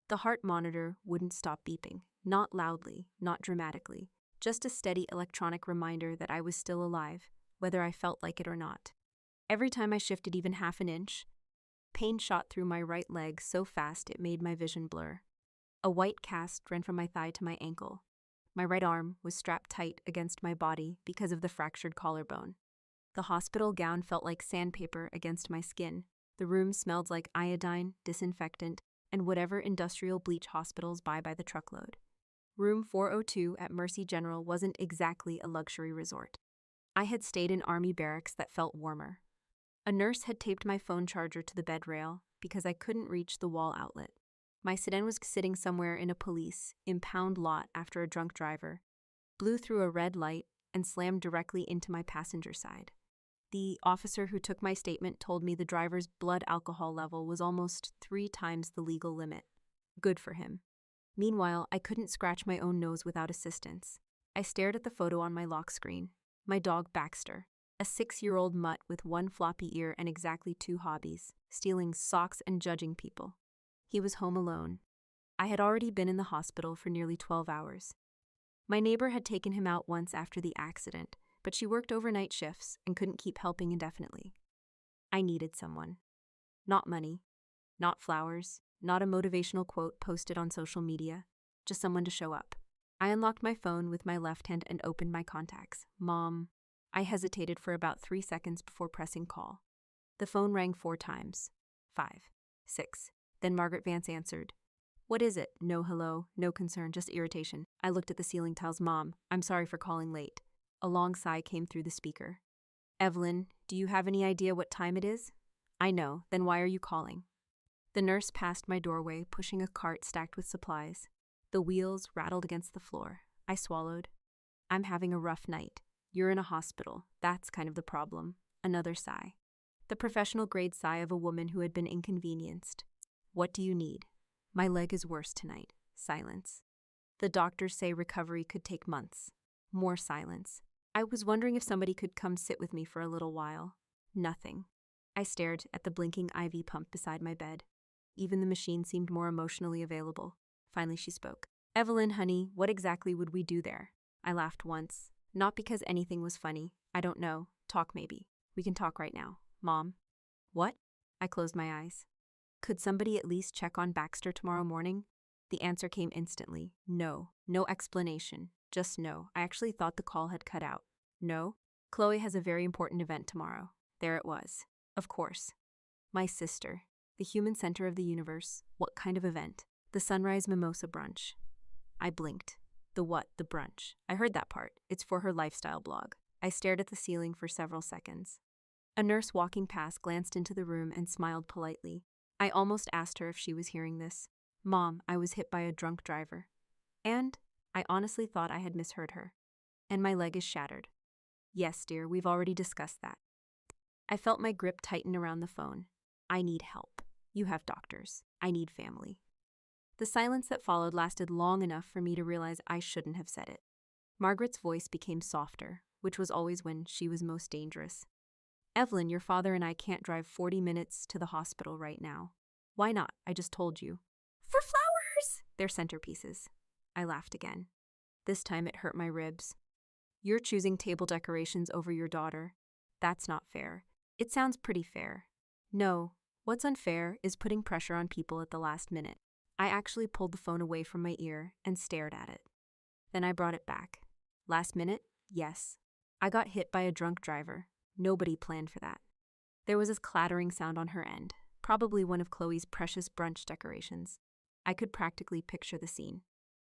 The heart monitor wouldn't stop beeping, not loudly, not dramatically, just a steady electronic reminder that I was still alive, whether I felt like it or not. Every time I shifted even half an inch, pain shot through my right leg so fast it made my vision blur. A white cast ran from my thigh to my ankle. My right arm was strapped tight against my body because of the fractured collarbone. The hospital gown felt like sandpaper against my skin. The room smelled like iodine, disinfectant, and whatever industrial bleach hospitals buy by the truckload. Room 402 at Mercy General wasn't exactly a luxury resort. I had stayed in army barracks that felt warmer. A nurse had taped my phone charger to the bed rail because I couldn't reach the wall outlet. My sedan was sitting somewhere in a police impound lot after a drunk driver blew through a red light and slammed directly into my passenger side. The officer who took my statement told me the driver's blood alcohol level was almost 3 times the legal limit. Good for him. Meanwhile, I couldn't scratch my own nose without assistance. I stared at the photo on my lock screen. My dog Baxter, a 6-year-old mutt with one floppy ear and exactly 2 hobbies, stealing socks and judging people. He was home alone. I had already been in the hospital for nearly 12 hours. My neighbor had taken him out once after the accident, but she worked overnight shifts and couldn't keep helping indefinitely. I needed someone. Not money, not flowers, not a motivational quote posted on social media, just someone to show up. I unlocked my phone with my left hand and opened my contacts. Mom. I hesitated for about 3 seconds before pressing call. The phone rang 4 times. 5, 6. Then Margaret Vance answered. What is it? No hello, no concern, just irritation. I looked at the ceiling tiles. Mom, I'm sorry for calling late. A long sigh came through the speaker. Evelyn, do you have any idea what time it is? I know, then why are you calling? The nurse passed my doorway, pushing a cart stacked with supplies. The wheels rattled against the floor. I swallowed. I'm having a rough night. You're in a hospital. That's kind of the problem. Another sigh. The professional-grade sigh of a woman who had been inconvenienced. What do you need? My leg is worse tonight. Silence. The doctors say recovery could take months. More silence. I was wondering if somebody could come sit with me for a little while. Nothing. I stared at the blinking IV pump beside my bed. Even the machine seemed more emotionally available. Finally she spoke. Evelyn, honey, what exactly would we do there? I laughed once. Not because anything was funny. I don't know. Talk maybe. We can talk right now. Mom. What? I closed my eyes. Could somebody at least check on Baxter tomorrow morning? The answer came instantly. No. No explanation. Just no. I actually thought the call had cut out. No? Chloe has a very important event tomorrow. There it was. Of course. My sister. The human center of the universe. What kind of event? The sunrise mimosa brunch. I blinked. The what? The brunch. I heard that part. It's for her lifestyle blog. I stared at the ceiling for several seconds. A nurse walking past glanced into the room and smiled politely. I almost asked her if she was hearing this. Mom, I was hit by a drunk driver. And I honestly thought I had misheard her. And my leg is shattered. Yes, dear, we've already discussed that. I felt my grip tighten around the phone. I need help. You have doctors. I need family. The silence that followed lasted long enough for me to realize I shouldn't have said it. Margaret's voice became softer, which was always when she was most dangerous. Evelyn, your father and I can't drive 40 minutes to the hospital right now. Why not? I just told you. For flowers! They're centerpieces. I laughed again. This time it hurt my ribs. You're choosing table decorations over your daughter. That's not fair. It sounds pretty fair. No, what's unfair is putting pressure on people at the last minute. I actually pulled the phone away from my ear and stared at it. Then I brought it back. Last minute? Yes. I got hit by a drunk driver. Nobody planned for that. There was a clattering sound on her end, probably one of Chloe's precious brunch decorations. I could practically picture the scene.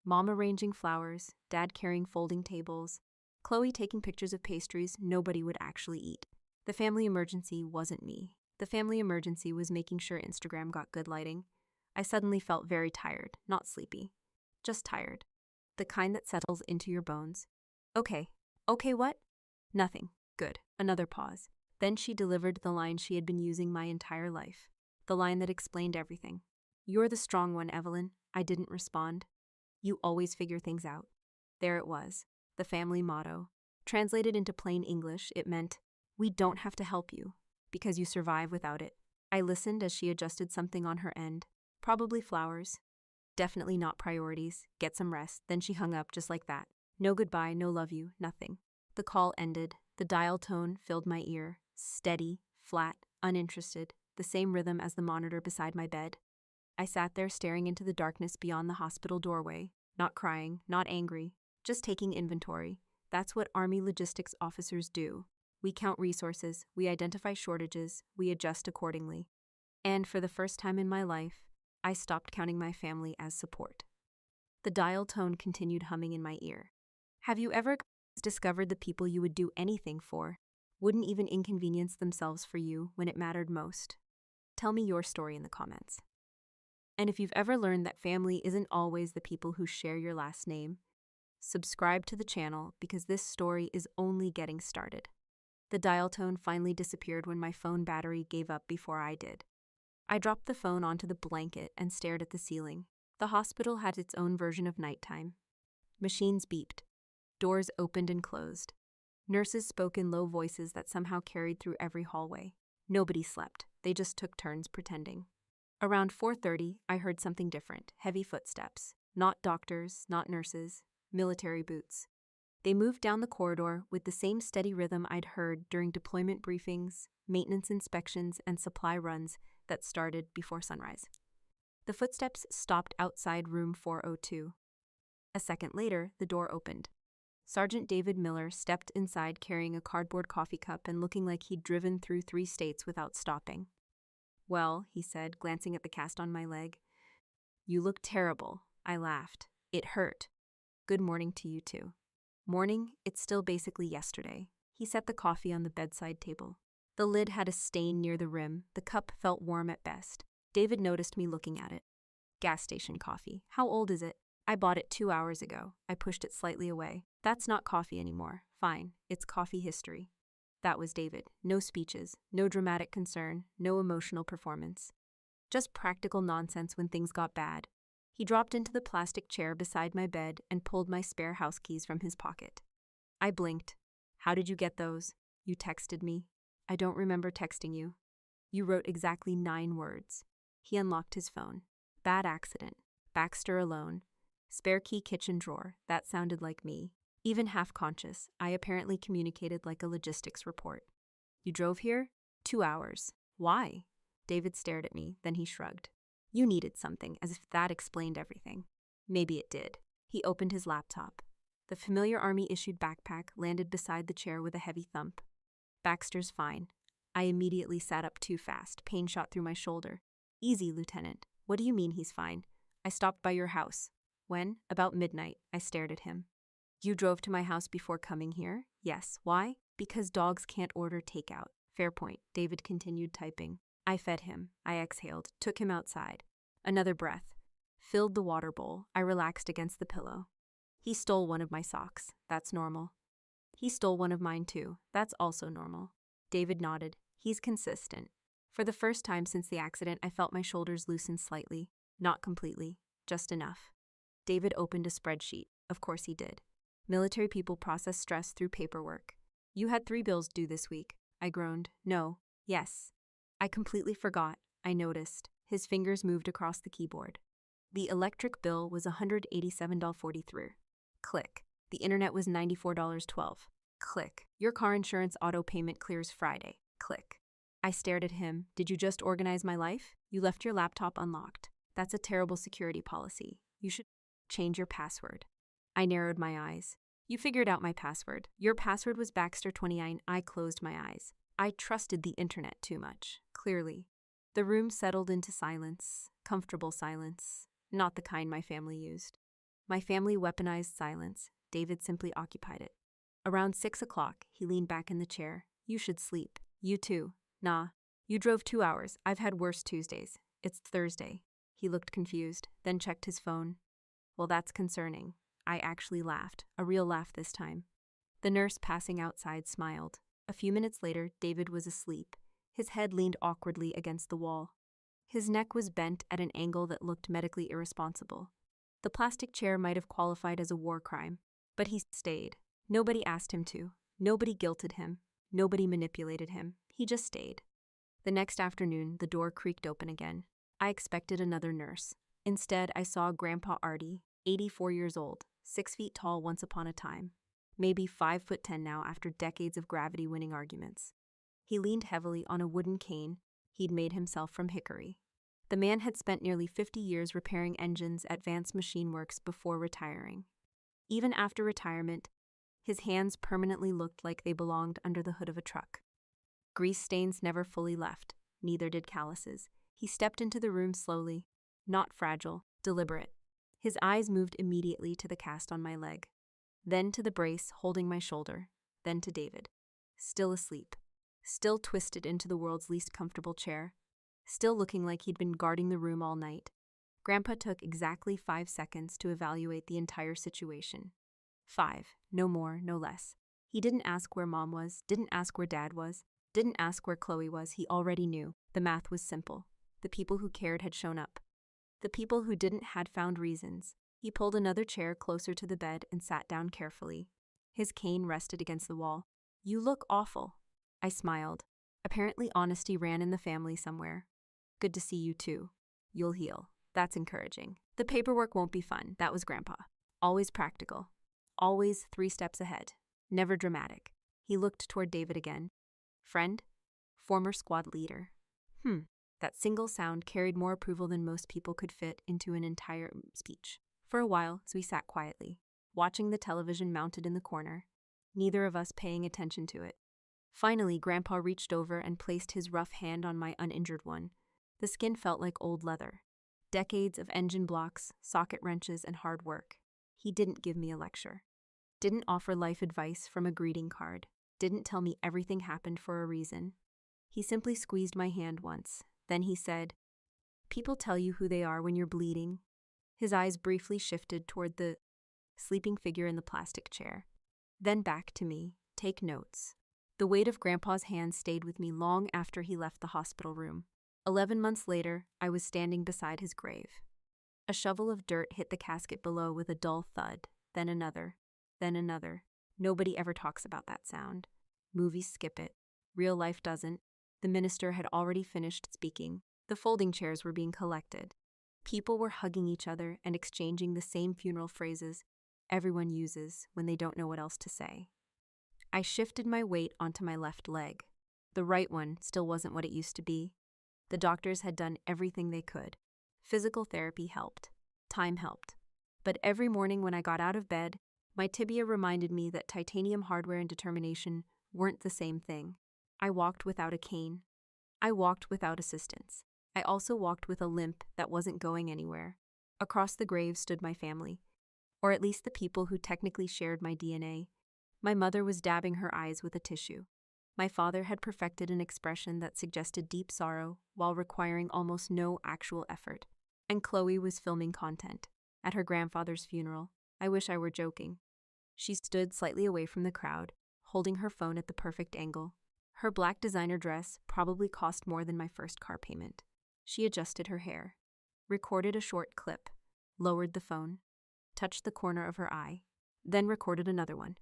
Mom arranging flowers, Dad carrying folding tables, Chloe taking pictures of pastries nobody would actually eat. The family emergency wasn't me. The family emergency was making sure Instagram got good lighting. I suddenly felt very tired, not sleepy. Just tired. The kind that settles into your bones. Okay. Okay, what? Nothing. Good. Another pause. Then she delivered the line she had been using my entire life. The line that explained everything. You're the strong one, Evelyn. I didn't respond. You always figure things out. There it was. The family motto. Translated into plain English, it meant, we don't have to help you, because you survive without it. I listened as she adjusted something on her end. Probably flowers. Definitely not priorities. Get some rest. Then she hung up just like that. No goodbye, no love you, nothing. The call ended. The dial tone filled my ear. Steady, flat, uninterested. The same rhythm as the monitor beside my bed. I sat there staring into the darkness beyond the hospital doorway. Not crying, not angry. Just taking inventory. That's what Army logistics officers do. We count resources, we identify shortages, we adjust accordingly. And for the first time in my life, I stopped counting my family as support. The dial tone continued humming in my ear. Have you ever discovered the people you would do anything for wouldn't even inconvenience themselves for you when it mattered most? Tell me your story in the comments. And if you've ever learned that family isn't always the people who share your last name, subscribe to the channel because this story is only getting started. The dial tone finally disappeared when my phone battery gave up before I did. I dropped the phone onto the blanket and stared at the ceiling. The hospital had its own version of nighttime. Machines beeped. Doors opened and closed. Nurses spoke in low voices that somehow carried through every hallway. Nobody slept. They just took turns pretending. Around 4:30, I heard something different. Heavy footsteps. Not doctors, not nurses. Military boots. They moved down the corridor with the same steady rhythm I'd heard during deployment briefings, maintenance inspections, and supply runs that started before sunrise. The footsteps stopped outside room 402. A second later, the door opened. Sergeant David Miller stepped inside carrying a cardboard coffee cup and looking like he'd driven through 3 states without stopping. Well, he said, glancing at the cast on my leg. You look terrible. I laughed. It hurt. Good morning to you too. Morning, it's still basically yesterday. He set the coffee on the bedside table. The lid had a stain near the rim. The cup felt warm at best. David noticed me looking at it. Gas station coffee. How old is it? I bought it 2 hours ago. I pushed it slightly away. That's not coffee anymore. Fine, it's coffee history. That was David. No speeches, no dramatic concern, no emotional performance. Just practical nonsense when things got bad. He dropped into the plastic chair beside my bed and pulled my spare house keys from his pocket. I blinked. How did you get those? You texted me. I don't remember texting you. You wrote exactly 9 words. He unlocked his phone. Bad accident. Baxter alone. Spare key kitchen drawer. That sounded like me. Even half-conscious, I apparently communicated like a logistics report. You drove here? 2 hours. Why? David stared at me, then he shrugged. You needed something, as if that explained everything. Maybe it did. He opened his laptop. The familiar Army-issued backpack landed beside the chair with a heavy thump. Baxter's fine. I immediately sat up too fast. Pain shot through my shoulder. Easy, Lieutenant. What do you mean he's fine? I stopped by your house. When? About midnight. I stared at him. You drove to my house before coming here? Yes. Why? Because dogs can't order takeout. Fair point. David continued typing. I fed him. I exhaled. Took him outside. Another breath. Filled the water bowl. I relaxed against the pillow. He stole one of my socks. That's normal. He stole one of mine too. That's also normal. David nodded. He's consistent. For the first time since the accident, I felt my shoulders loosen slightly. Not completely. Just enough. David opened a spreadsheet. Of course he did. Military people process stress through paperwork. You had 3 bills due this week. I groaned. No. Yes. I completely forgot. I noticed. His fingers moved across the keyboard. The electric bill was $187.43. Click. The internet was $94.12. Click. Your car insurance auto payment clears Friday. Click. I stared at him. Did you just organize my life? You left your laptop unlocked. That's a terrible security policy. You should change your password. I narrowed my eyes. You figured out my password. Your password was Baxter29. I closed my eyes. I trusted the internet too much, clearly. The room settled into silence, comfortable silence, not the kind my family used. My family weaponized silence. David simply occupied it. Around 6 o'clock, he leaned back in the chair. You should sleep. You too. Nah. You drove 2 hours. I've had worse Tuesdays. It's Thursday. He looked confused, then checked his phone. Well, that's concerning. I actually laughed, a real laugh this time. The nurse passing outside smiled. A few minutes later, David was asleep. His head leaned awkwardly against the wall. His neck was bent at an angle that looked medically irresponsible. The plastic chair might have qualified as a war crime, but he stayed. Nobody asked him to. Nobody guilted him. Nobody manipulated him. He just stayed. The next afternoon, the door creaked open again. I expected another nurse. Instead, I saw Grandpa Artie, 84 years old, 6 feet tall once upon a time, maybe 5'10" now after decades of gravity-winning arguments. He leaned heavily on a wooden cane he'd made himself from hickory. The man had spent nearly 50 years repairing engines at Vance Machine Works before retiring. Even after retirement, his hands permanently looked like they belonged under the hood of a truck. Grease stains never fully left, neither did calluses. He stepped into the room slowly, not fragile, deliberate. His eyes moved immediately to the cast on my leg, then to the brace holding my shoulder, then to David. Still asleep, still twisted into the world's least comfortable chair, still looking like he'd been guarding the room all night. Grandpa took exactly 5 seconds to evaluate the entire situation. 5, no more, no less. He didn't ask where Mom was, didn't ask where Dad was, didn't ask where Chloe was. He already knew. The math was simple. The people who cared had shown up. The people who didn't had found reasons. He pulled another chair closer to the bed and sat down carefully. His cane rested against the wall. "You look awful." I smiled. Apparently honesty ran in the family somewhere. "Good to see you too. You'll heal." That's encouraging. "The paperwork won't be fun." That was Grandpa. Always practical. Always 3 steps ahead. Never dramatic. He looked toward David again. "Friend? Former squad leader." That single sound carried more approval than most people could fit into an entire speech. For a while, we sat quietly, watching the television mounted in the corner, neither of us paying attention to it. Finally, Grandpa reached over and placed his rough hand on my uninjured one. The skin felt like old leather. Decades of engine blocks, socket wrenches, and hard work. He didn't give me a lecture. Didn't offer life advice from a greeting card. Didn't tell me everything happened for a reason. He simply squeezed my hand once. Then he said, "People tell you who they are when you're bleeding." His eyes briefly shifted toward the sleeping figure in the plastic chair. Then back to me. "Take notes." The weight of Grandpa's hand stayed with me long after he left the hospital room. 11 months later, I was standing beside his grave. A shovel of dirt hit the casket below with a dull thud, then another, then another. Nobody ever talks about that sound. Movies skip it. Real life doesn't. The minister had already finished speaking. The folding chairs were being collected. People were hugging each other and exchanging the same funeral phrases everyone uses when they don't know what else to say. I shifted my weight onto my left leg. The right one still wasn't what it used to be. The doctors had done everything they could. Physical therapy helped. Time helped. But every morning when I got out of bed, my tibia reminded me that titanium hardware and determination weren't the same thing. I walked without a cane. I walked without assistance. I also walked with a limp that wasn't going anywhere. Across the grave stood my family, or at least the people who technically shared my DNA. My mother was dabbing her eyes with a tissue. My father had perfected an expression that suggested deep sorrow while requiring almost no actual effort. And Chloe was filming content. At her grandfather's funeral. I wish I were joking. She stood slightly away from the crowd, holding her phone at the perfect angle. Her black designer dress probably cost more than my first car payment. She adjusted her hair, recorded a short clip, lowered the phone, touched the corner of her eye, then recorded another one.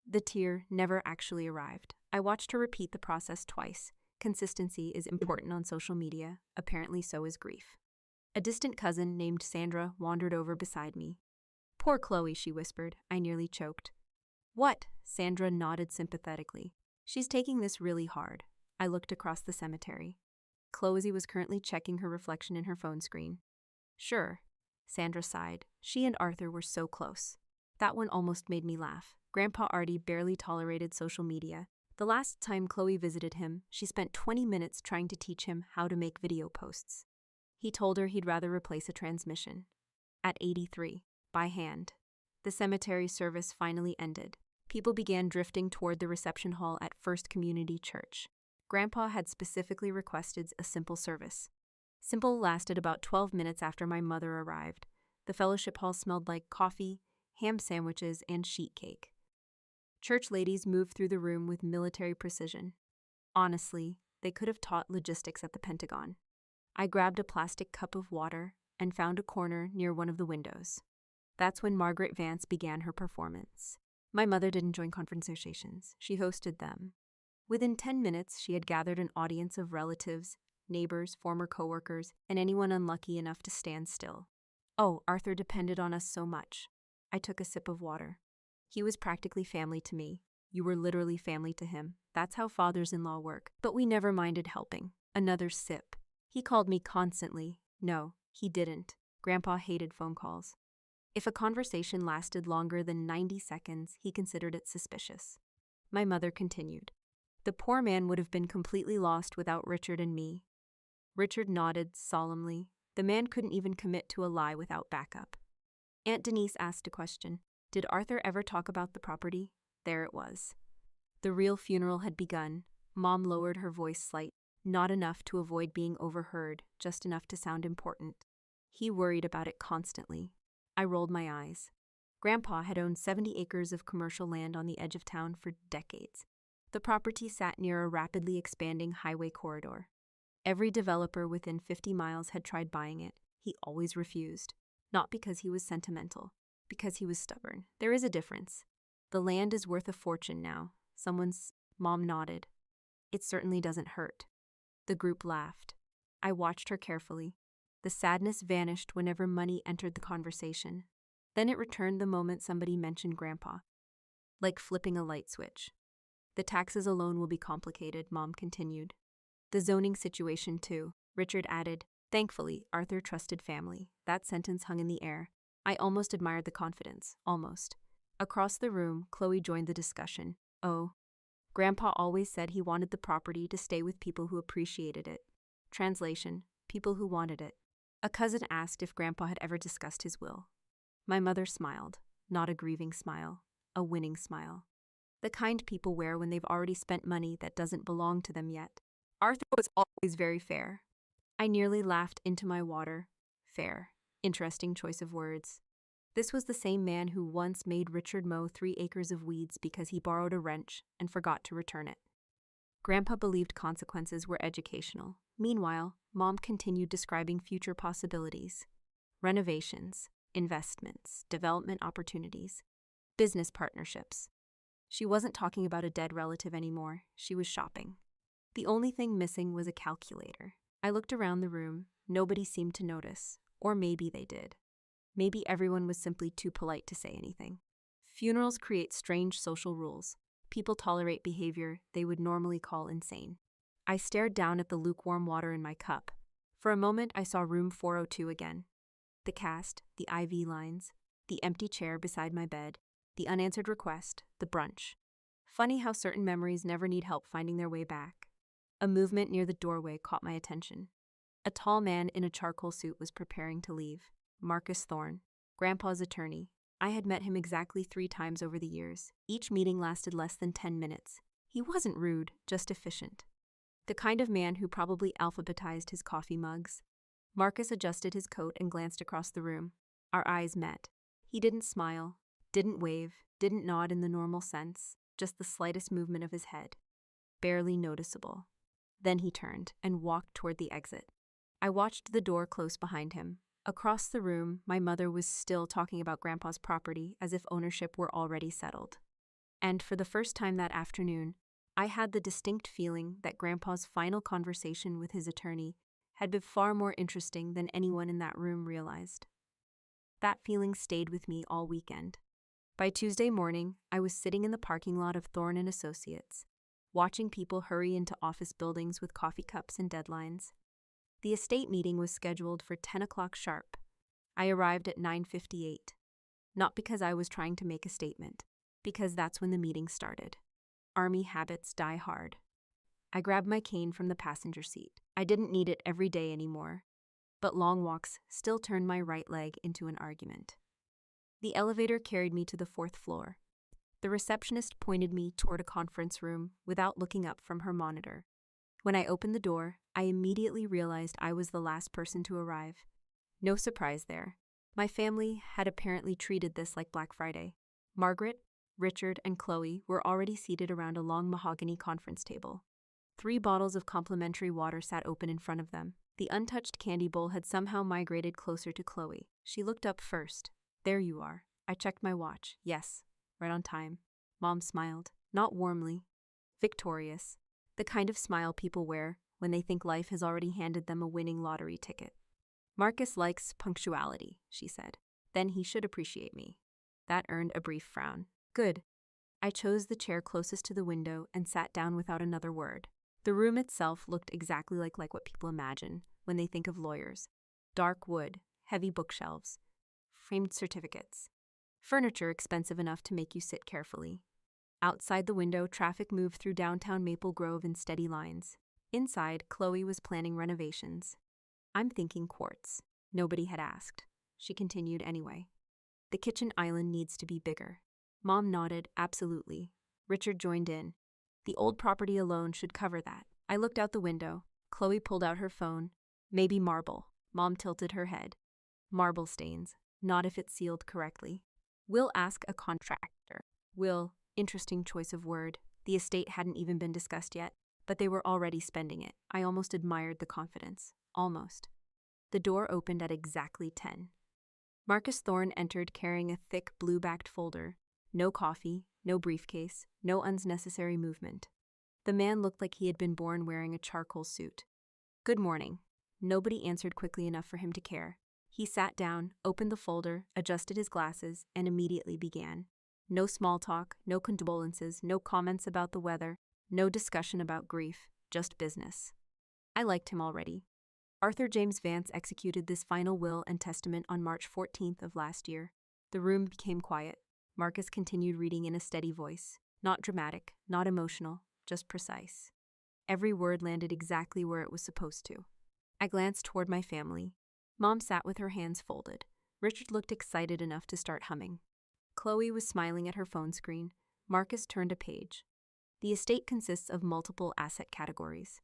The tear never actually arrived. I watched her repeat the process twice. Consistency is important on social media. Apparently so is grief. A distant cousin named Sandra wandered over beside me. "Poor Chloe," she whispered. I nearly choked. "What?" Sandra nodded sympathetically. "She's taking this really hard." I looked across the cemetery. Chloe was currently checking her reflection in her phone screen. "Sure." Sandra sighed. She and Arthur were so close. That one almost made me laugh. Grandpa Artie barely tolerated social media. The last time Chloe visited him, she spent 20 minutes trying to teach him how to make video posts. He told her he'd rather replace a transmission. At 83, by hand. The cemetery service finally ended. People began drifting toward the reception hall at First Community Church. Grandpa had specifically requested a simple service. Simple lasted about 12 minutes after my mother arrived. The fellowship hall smelled like coffee, ham sandwiches, and sheet cake. Church ladies moved through the room with military precision. Honestly, they could have taught logistics at the Pentagon. I grabbed a plastic cup of water and found a corner near one of the windows. That's when Margaret Vance began her performance. My mother didn't join conversations. She hosted them. Within 10 minutes, she had gathered an audience of relatives, neighbors, former coworkers, and anyone unlucky enough to stand still. Oh, Arthur depended on us so much. I took a sip of water. He was practically family to me. You were literally family to him. That's how fathers-in-law work. But we never minded helping. Another sip. He called me constantly. No, he didn't. Grandpa hated phone calls. If a conversation lasted longer than 90 seconds, he considered it suspicious. My mother continued. The poor man would have been completely lost without Richard and me. Richard nodded solemnly. The man couldn't even commit to a lie without backup. Aunt Denise asked a question. Did Arthur ever talk about the property? There it was. The real funeral had begun. Mom lowered her voice slightly, not enough to avoid being overheard, just enough to sound important. He worried about it constantly. I rolled my eyes. Grandpa had owned 70 acres of commercial land on the edge of town for decades. The property sat near a rapidly expanding highway corridor. Every developer within 50 miles had tried buying it. He always refused. Not because he was sentimental, because he was stubborn. There is a difference. The land is worth a fortune now. Mom nodded. It certainly doesn't hurt. The group laughed. I watched her carefully. The sadness vanished whenever money entered the conversation. Then it returned the moment somebody mentioned Grandpa. Like flipping a light switch. The taxes alone will be complicated, Mom continued. The zoning situation too, Richard added. Thankfully, Arthur trusted family. That sentence hung in the air. I almost admired the confidence. Almost. Across the room, Chloe joined the discussion. Oh, Grandpa always said he wanted the property to stay with people who appreciated it. Translation, people who wanted it. A cousin asked if Grandpa had ever discussed his will. My mother smiled. Not a grieving smile. A winning smile. The kind people wear when they've already spent money that doesn't belong to them yet. Arthur was always very fair. I nearly laughed into my water. Fair. Interesting choice of words. This was the same man who once made Richard mow 3 acres of weeds because he borrowed a wrench and forgot to return it. Grandpa believed consequences were educational. Meanwhile, Mom continued describing future possibilities. Renovations, investments, development opportunities, business partnerships. She wasn't talking about a dead relative anymore. She was shopping. The only thing missing was a calculator. I looked around the room. Nobody seemed to notice. Or maybe they did. Maybe everyone was simply too polite to say anything. Funerals create strange social rules. People tolerate behavior they would normally call insane. I stared down at the lukewarm water in my cup. For a moment, I saw room 402 again. The cast, the IV lines, the empty chair beside my bed, the unanswered request, the brunch. Funny how certain memories never need help finding their way back. A movement near the doorway caught my attention. A tall man in a charcoal suit was preparing to leave. Marcus Thorne, Grandpa's attorney. I had met him exactly 3 times over the years. Each meeting lasted less than 10 minutes. He wasn't rude, just efficient. The kind of man who probably alphabetized his coffee mugs. Marcus adjusted his coat and glanced across the room. Our eyes met. He didn't smile, didn't wave, didn't nod in the normal sense, just the slightest movement of his head. Barely noticeable. Then he turned and walked toward the exit. I watched the door close behind him. Across the room, my mother was still talking about Grandpa's property as if ownership were already settled. And for the first time that afternoon, I had the distinct feeling that Grandpa's final conversation with his attorney had been far more interesting than anyone in that room realized. That feeling stayed with me all weekend. By Tuesday morning, I was sitting in the parking lot of Thorne and Associates, watching people hurry into office buildings with coffee cups and deadlines. The estate meeting was scheduled for 10 o'clock sharp. I arrived at 9:58. Not because I was trying to make a statement, because that's when the meeting started. Army habits die hard. I grabbed my cane from the passenger seat. I didn't need it every day anymore, but long walks still turned my right leg into an argument. The elevator carried me to the 4th floor. The receptionist pointed me toward a conference room without looking up from her monitor. When I opened the door, I immediately realized I was the last person to arrive. No surprise there. My family had apparently treated this like Black Friday. Margaret, Richard, and Chloe were already seated around a long mahogany conference table. 3 bottles of complimentary water sat open in front of them. The untouched candy bowl had somehow migrated closer to Chloe. She looked up first. There you are. I checked my watch. Yes, right on time. Mom smiled. Not warmly. Victorious. The kind of smile people wear when they think life has already handed them a winning lottery ticket. Marcus likes punctuality, she said. Then he should appreciate me. That earned a brief frown. Good. I chose the chair closest to the window and sat down without another word. The room itself looked exactly like what people imagine when they think of lawyers. Dark wood, heavy bookshelves, framed certificates. Furniture expensive enough to make you sit carefully. Outside the window, traffic moved through downtown Maple Grove in steady lines. Inside, Chloe was planning renovations. I'm thinking quartz. Nobody had asked. She continued anyway. The kitchen island needs to be bigger. Mom nodded, absolutely. Richard joined in. The old property alone should cover that. I looked out the window. Chloe pulled out her phone. Maybe marble. Mom tilted her head. Marble stains. Not if it's sealed correctly. We'll ask a contractor. Will, interesting choice of word. The estate hadn't even been discussed yet, but they were already spending it. I almost admired the confidence. Almost. The door opened at exactly 10. Marcus Thorne entered carrying a thick blue-backed folder. No coffee, no briefcase, no unnecessary movement. The man looked like he had been born wearing a charcoal suit. Good morning. Nobody answered quickly enough for him to care. He sat down, opened the folder, adjusted his glasses, and immediately began. No small talk, no condolences, no comments about the weather, no discussion about grief, just business. I liked him already. Arthur James Vance executed this final will and testament on March 14th of last year. The room became quiet. Marcus continued reading in a steady voice. Not dramatic, not emotional, just precise. Every word landed exactly where it was supposed to. I glanced toward my family. Mom sat with her hands folded. Richard looked excited enough to start humming. Chloe was smiling at her phone screen. Marcus turned a page. The estate consists of multiple asset categories.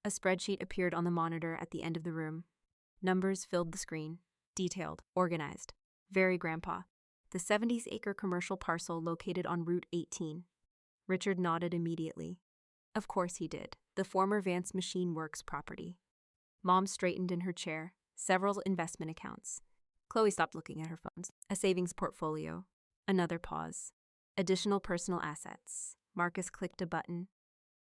A spreadsheet appeared on the monitor at the end of the room. Numbers filled the screen. Detailed, organized. Very grandpa. The 70-acre commercial parcel located on Route 18. Richard nodded immediately. Of course he did. The former Vance Machine Works property. Mom straightened in her chair. Several investment accounts. Chloe stopped looking at her phones. A savings portfolio. Another pause. Additional personal assets. Marcus clicked a button.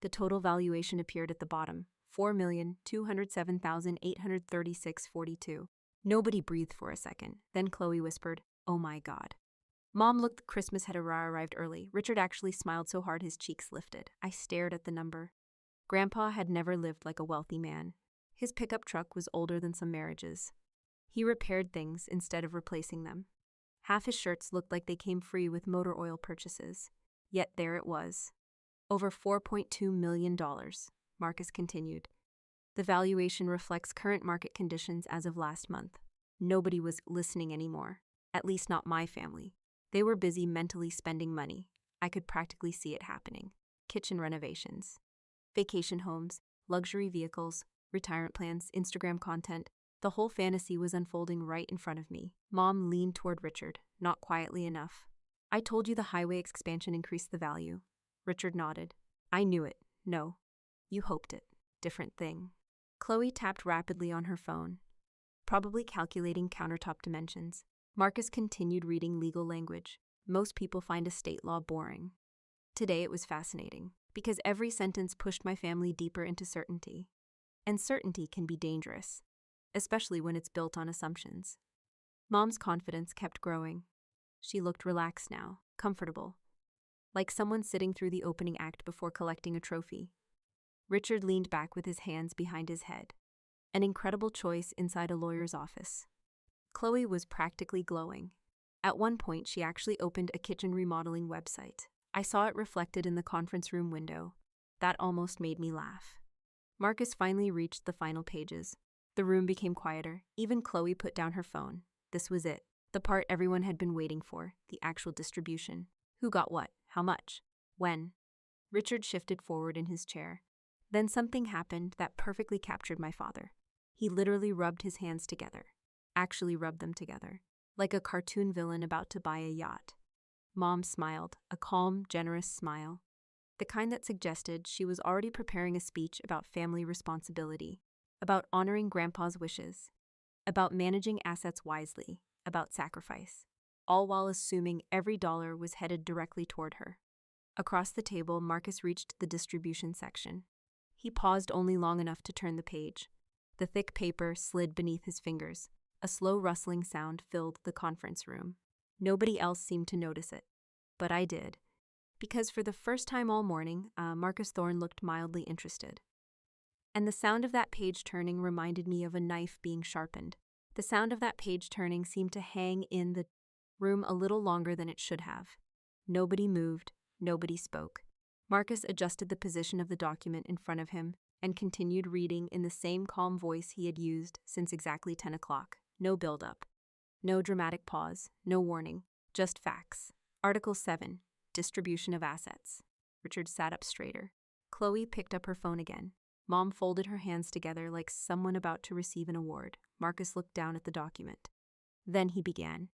The total valuation appeared at the bottom. 4,207,836.42. Nobody breathed for a second. Then Chloe whispered, "Oh my God." Mom looked. Christmas had arrived early. Richard actually smiled so hard his cheeks lifted. I stared at the number. Grandpa had never lived like a wealthy man. His pickup truck was older than some marriages. He repaired things instead of replacing them. Half his shirts looked like they came free with motor oil purchases. Yet there it was. Over $4.2 million, Marcus continued. The valuation reflects current market conditions as of last month. Nobody was listening anymore. At least not my family. They were busy mentally spending money. I could practically see it happening. Kitchen renovations. Vacation homes, luxury vehicles, retirement plans, Instagram content. The whole fantasy was unfolding right in front of me. Mom leaned toward Richard, not quietly enough. I told you the highway expansion increased the value. Richard nodded. I knew it. No. You hoped it. Different thing. Chloe tapped rapidly on her phone, probably calculating countertop dimensions. Marcus continued reading legal language. Most people find estate law boring. Today it was fascinating, because every sentence pushed my family deeper into certainty. And certainty can be dangerous, especially when it's built on assumptions. Mom's confidence kept growing. She looked relaxed now, comfortable, like someone sitting through the opening act before collecting a trophy. Richard leaned back with his hands behind his head. An incredible choice inside a lawyer's office. Chloe was practically glowing. At one point, she actually opened a kitchen remodeling website. I saw it reflected in the conference room window. That almost made me laugh. Marcus finally reached the final pages. The room became quieter. Even Chloe put down her phone. This was it. The part everyone had been waiting for. The actual distribution. Who got what? How much? When? Richard shifted forward in his chair. Then something happened that perfectly captured my father. He literally rubbed his hands together. Actually rubbed them together. Like a cartoon villain about to buy a yacht. Mom smiled, a calm, generous smile. The kind that suggested she was already preparing a speech about family responsibility, about honoring Grandpa's wishes, about managing assets wisely, about sacrifice, all while assuming every dollar was headed directly toward her. Across the table, Marcus reached the distribution section. He paused only long enough to turn the page. The thick paper slid beneath his fingers. A slow rustling sound filled the conference room. Nobody else seemed to notice it. But I did. Because for the first time all morning, Marcus Thorne looked mildly interested. And the sound of that page turning reminded me of a knife being sharpened. The sound of that page turning seemed to hang in the room a little longer than it should have. Nobody moved, nobody spoke. Marcus adjusted the position of the document in front of him and continued reading in the same calm voice he had used since exactly 10 o'clock. No build-up. No dramatic pause, no warning, just facts. Article 7, Distribution of Assets. Richard sat up straighter. Chloe picked up her phone again. Mom folded her hands together like someone about to receive an award. Marcus looked down at the document. Then he began.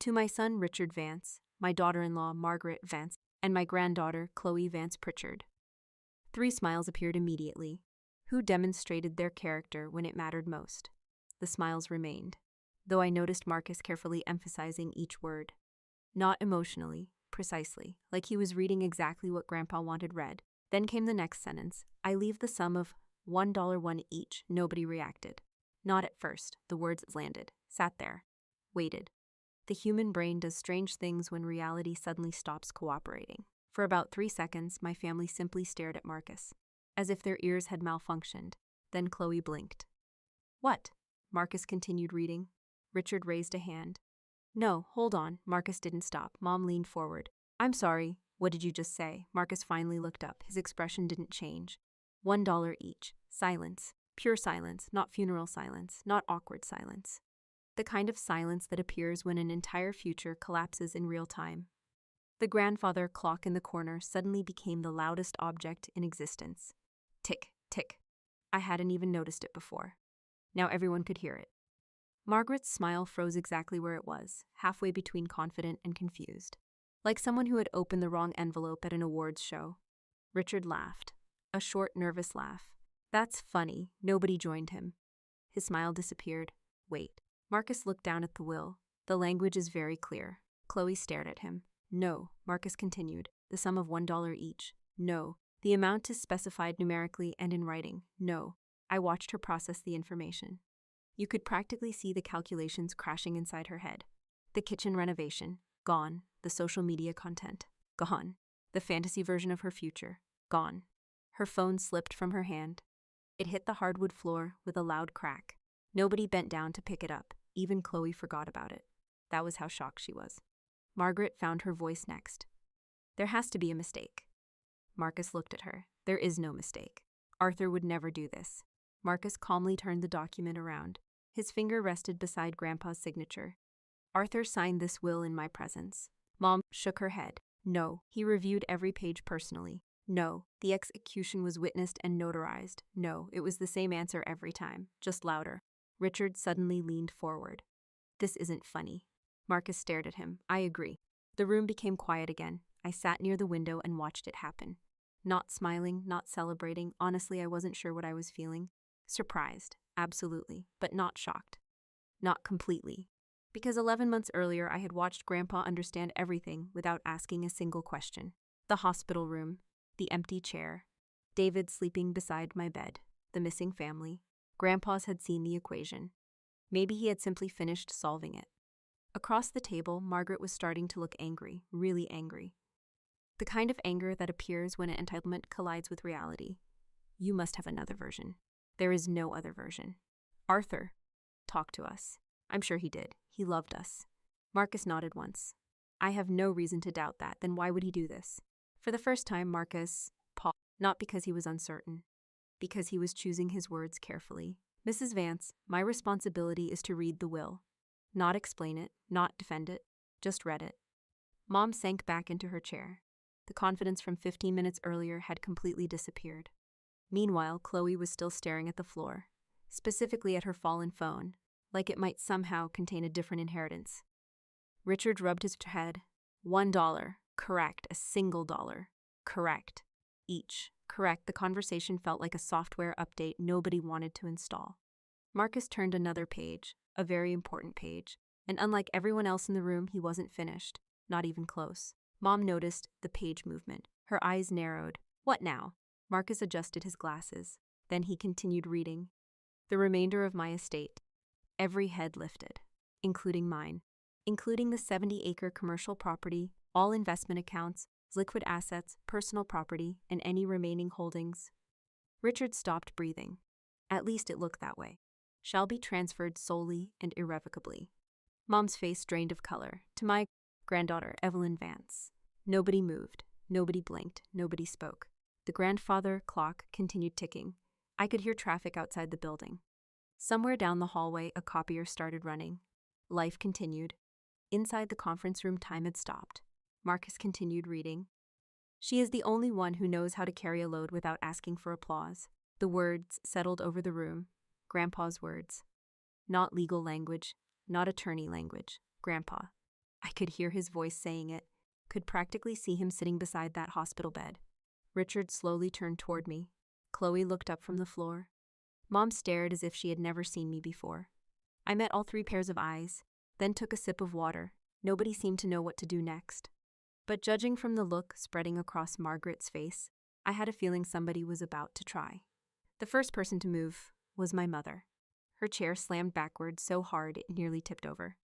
To my son Richard Vance, my daughter-in-law Margaret Vance, and my granddaughter Chloe Vance Pritchard. 3 smiles appeared immediately. Who demonstrated their character when it mattered most? The smiles remained, though I noticed Marcus carefully emphasizing each word. Not emotionally, precisely, like he was reading exactly what Grandpa wanted read. Then came the next sentence. I leave the sum of $1 each. Nobody reacted. Not at first. The words landed. Sat there. Waited. The human brain does strange things when reality suddenly stops cooperating. For about 3 seconds, my family simply stared at Marcus, as if their ears had malfunctioned. Then Chloe blinked. What? Marcus continued reading. Richard raised a hand. No, hold on. Marcus didn't stop. Mom leaned forward. I'm sorry. What did you just say? Marcus finally looked up. His expression didn't change. $1 each. Silence. Pure silence, not funeral silence, not awkward silence. The kind of silence that appears when an entire future collapses in real time. The grandfather clock in the corner suddenly became the loudest object in existence. Tick, tick. I hadn't even noticed it before. Now everyone could hear it. Margaret's smile froze exactly where it was, halfway between confident and confused. Like someone who had opened the wrong envelope at an awards show. Richard laughed. A short, nervous laugh. That's funny. Nobody joined him. His smile disappeared. Wait. Marcus looked down at the will. The language is very clear. Chloe stared at him. No, Marcus continued. The sum of $1 each. No. The amount is specified numerically and in writing. No. I watched her process the information. You could practically see the calculations crashing inside her head. The kitchen renovation. Gone. The social media content. Gone. The fantasy version of her future. Gone. Her phone slipped from her hand. It hit the hardwood floor with a loud crack. Nobody bent down to pick it up. Even Chloe forgot about it. That was how shocked she was. Margaret found her voice next. There has to be a mistake. Marcus looked at her. There is no mistake. Arthur would never do this. Marcus calmly turned the document around. His finger rested beside Grandpa's signature. Arthur signed this will in my presence. Mom shook her head. No. He reviewed every page personally. No. The execution was witnessed and notarized. No. It was the same answer every time, just louder. Richard suddenly leaned forward. This isn't funny. Marcus stared at him. I agree. The room became quiet again. I sat near the window and watched it happen. Not smiling, not celebrating. Honestly, I wasn't sure what I was feeling. Surprised, absolutely, but not shocked. Not completely. Because 11 months earlier, I had watched Grandpa understand everything without asking a single question. The hospital room, the empty chair, David sleeping beside my bed, the missing family. Grandpa's had seen the equation. Maybe he had simply finished solving it. Across the table, Margaret was starting to look angry, really angry. The kind of anger that appears when an entitlement collides with reality. You must have another version. There is no other version. Arthur talked to us. I'm sure he did. He loved us. Marcus nodded once. I have no reason to doubt that. Then why would he do this? For the first time, Marcus paused, not because he was uncertain, because he was choosing his words carefully. Mrs. Vance, my responsibility is to read the will. Not explain it, not defend it, just read it. Mom sank back into her chair. The confidence from 15 minutes earlier had completely disappeared. Meanwhile, Chloe was still staring at the floor, specifically at her fallen phone, like it might somehow contain a different inheritance. Richard rubbed his head. $1. Correct. A single dollar. Correct. Each. Correct. The conversation felt like a software update nobody wanted to install. Marcus turned another page, a very important page, and unlike everyone else in the room, he wasn't finished, not even close. Mom noticed the page movement. Her eyes narrowed. What now? Marcus adjusted his glasses. Then he continued reading. The remainder of my estate. Every head lifted, including mine, including the 70-acre commercial property, all investment accounts, liquid assets, personal property, and any remaining holdings. Richard stopped breathing. At least it looked that way. Shall be transferred solely and irrevocably. Mom's face drained of color. To my granddaughter, Evelyn Vance. Nobody moved. Nobody blinked. Nobody spoke. The grandfather clock continued ticking. I could hear traffic outside the building. Somewhere down the hallway, a copier started running. Life continued. Inside the conference room, time had stopped. Marcus continued reading. She is the only one who knows how to carry a load without asking for applause. The words settled over the room. Grandpa's words. Not legal language, not attorney language. Grandpa. I could hear his voice saying it, could practically see him sitting beside that hospital bed. Richard slowly turned toward me. Chloe looked up from the floor. Mom stared as if she had never seen me before. I met all three pairs of eyes, then took a sip of water. Nobody seemed to know what to do next. But judging from the look spreading across Margaret's face, I had a feeling somebody was about to try. The first person to move was my mother. Her chair slammed backwards so hard it nearly tipped over.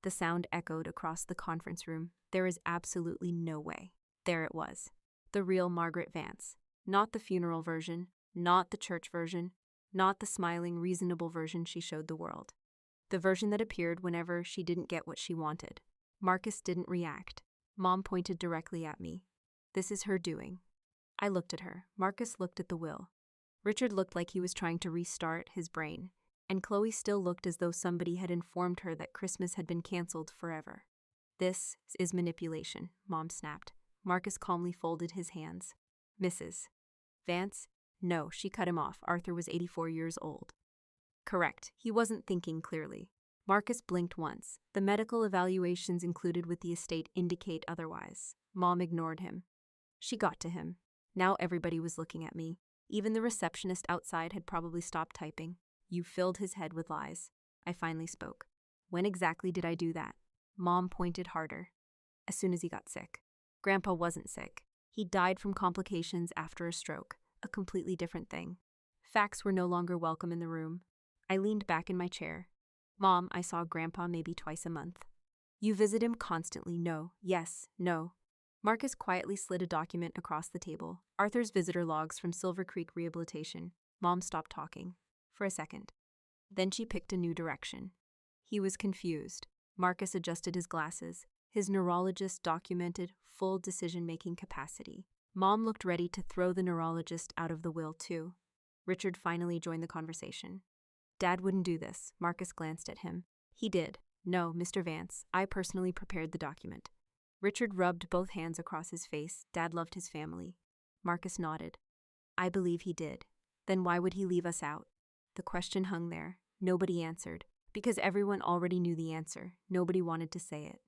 The sound echoed across the conference room. There is absolutely no way. There it was. The real Margaret Vance. Not the funeral version, not the church version, not the smiling, reasonable version she showed the world. The version that appeared whenever she didn't get what she wanted. Marcus didn't react. Mom pointed directly at me. This is her doing. I looked at her. Marcus looked at the will. Richard looked like he was trying to restart his brain, and Chloe still looked as though somebody had informed her that Christmas had been canceled forever. This is manipulation, Mom snapped. Marcus calmly folded his hands. Mrs. Vance? No, she cut him off. Arthur was 84 years old. Correct. He wasn't thinking clearly. Marcus blinked once. The medical evaluations included with the estate indicate otherwise. Mom ignored him. She got to him. Now everybody was looking at me. Even the receptionist outside had probably stopped typing. You filled his head with lies. I finally spoke. When exactly did I do that? Mom pointed harder. As soon as he got sick. Grandpa wasn't sick. He died from complications after a stroke. A completely different thing. Facts were no longer welcome in the room. I leaned back in my chair. Mom, I saw Grandpa maybe twice a month. You visit him constantly. No, yes, no. Marcus quietly slid a document across the table. Arthur's visitor logs from Silver Creek Rehabilitation. Mom stopped talking. For a second. Then she picked a new direction. He was confused. Marcus adjusted his glasses. His neurologist documented full decision-making capacity. Mom looked ready to throw the neurologist out of the will, too. Richard finally joined the conversation. Dad wouldn't do this. Marcus glanced at him. He did. No, Mr. Vance, I personally prepared the document. Richard rubbed both hands across his face. Dad loved his family. Marcus nodded. I believe he did. Then why would he leave us out? The question hung there. Nobody answered. Because everyone already knew the answer. Nobody wanted to say it.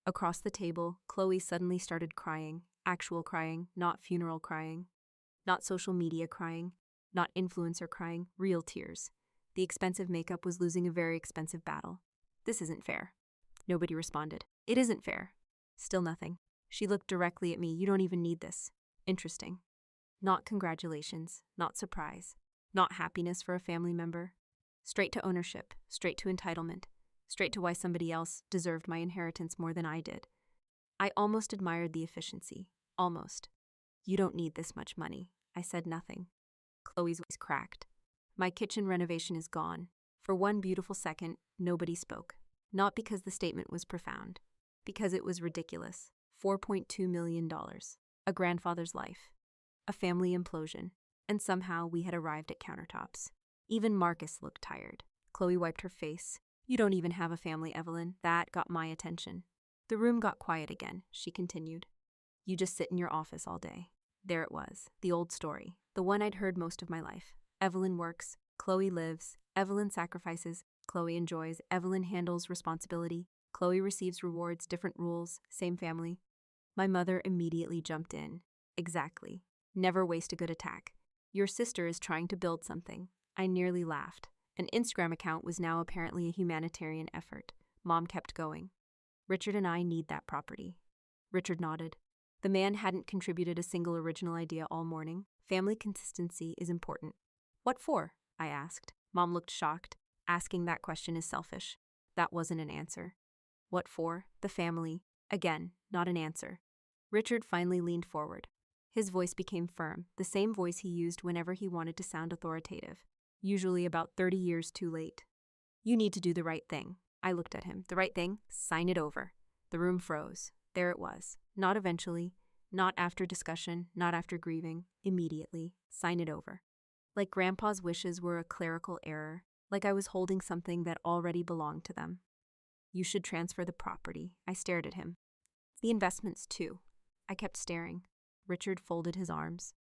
Across the table, Chloe suddenly started crying. Actual crying, not funeral crying. Not social media crying. Not influencer crying. Real tears. The expensive makeup was losing a very expensive battle. This isn't fair. Nobody responded. It isn't fair. Still nothing. She looked directly at me. You don't even need this. Interesting. Not congratulations. Not surprise. Not happiness for a family member. Straight to ownership. Straight to entitlement. Straight to why somebody else deserved my inheritance more than I did. I almost admired the efficiency. Almost. You don't need this much money. I said nothing. Chloe's voice cracked. My kitchen renovation is gone. For one beautiful second, nobody spoke. Not because the statement was profound. Because it was ridiculous. $4.2 million. A grandfather's life. A family implosion. And somehow we had arrived at countertops. Even Marcus looked tired. Chloe wiped her face. You don't even have a family, Evelyn. That got my attention. The room got quiet again, she continued. You just sit in your office all day. There it was, the old story, the one I'd heard most of my life. Evelyn works, Chloe lives, Evelyn sacrifices, Chloe enjoys, Evelyn handles responsibility, Chloe receives rewards, different rules, same family. My mother immediately jumped in. Exactly. Never waste a good attack. Your sister is trying to build something. I nearly laughed. An Instagram account was now apparently a humanitarian effort. Mom kept going. Richard and I need that property. Richard nodded. The man hadn't contributed a single original idea all morning. Family consistency is important. What for? I asked. Mom looked shocked. Asking that question is selfish. That wasn't an answer. What for? The family. Again, not an answer. Richard finally leaned forward. His voice became firm, the same voice he used whenever he wanted to sound authoritative, usually about 30 years too late. You need to do the right thing. I looked at him. The right thing? Sign it over. The room froze. There it was. Not eventually, not after discussion, not after grieving. Immediately. Sign it over. Like Grandpa's wishes were a clerical error, like I was holding something that already belonged to them. You should transfer the property. I stared at him. The investments, too. I kept staring. Richard folded his arms.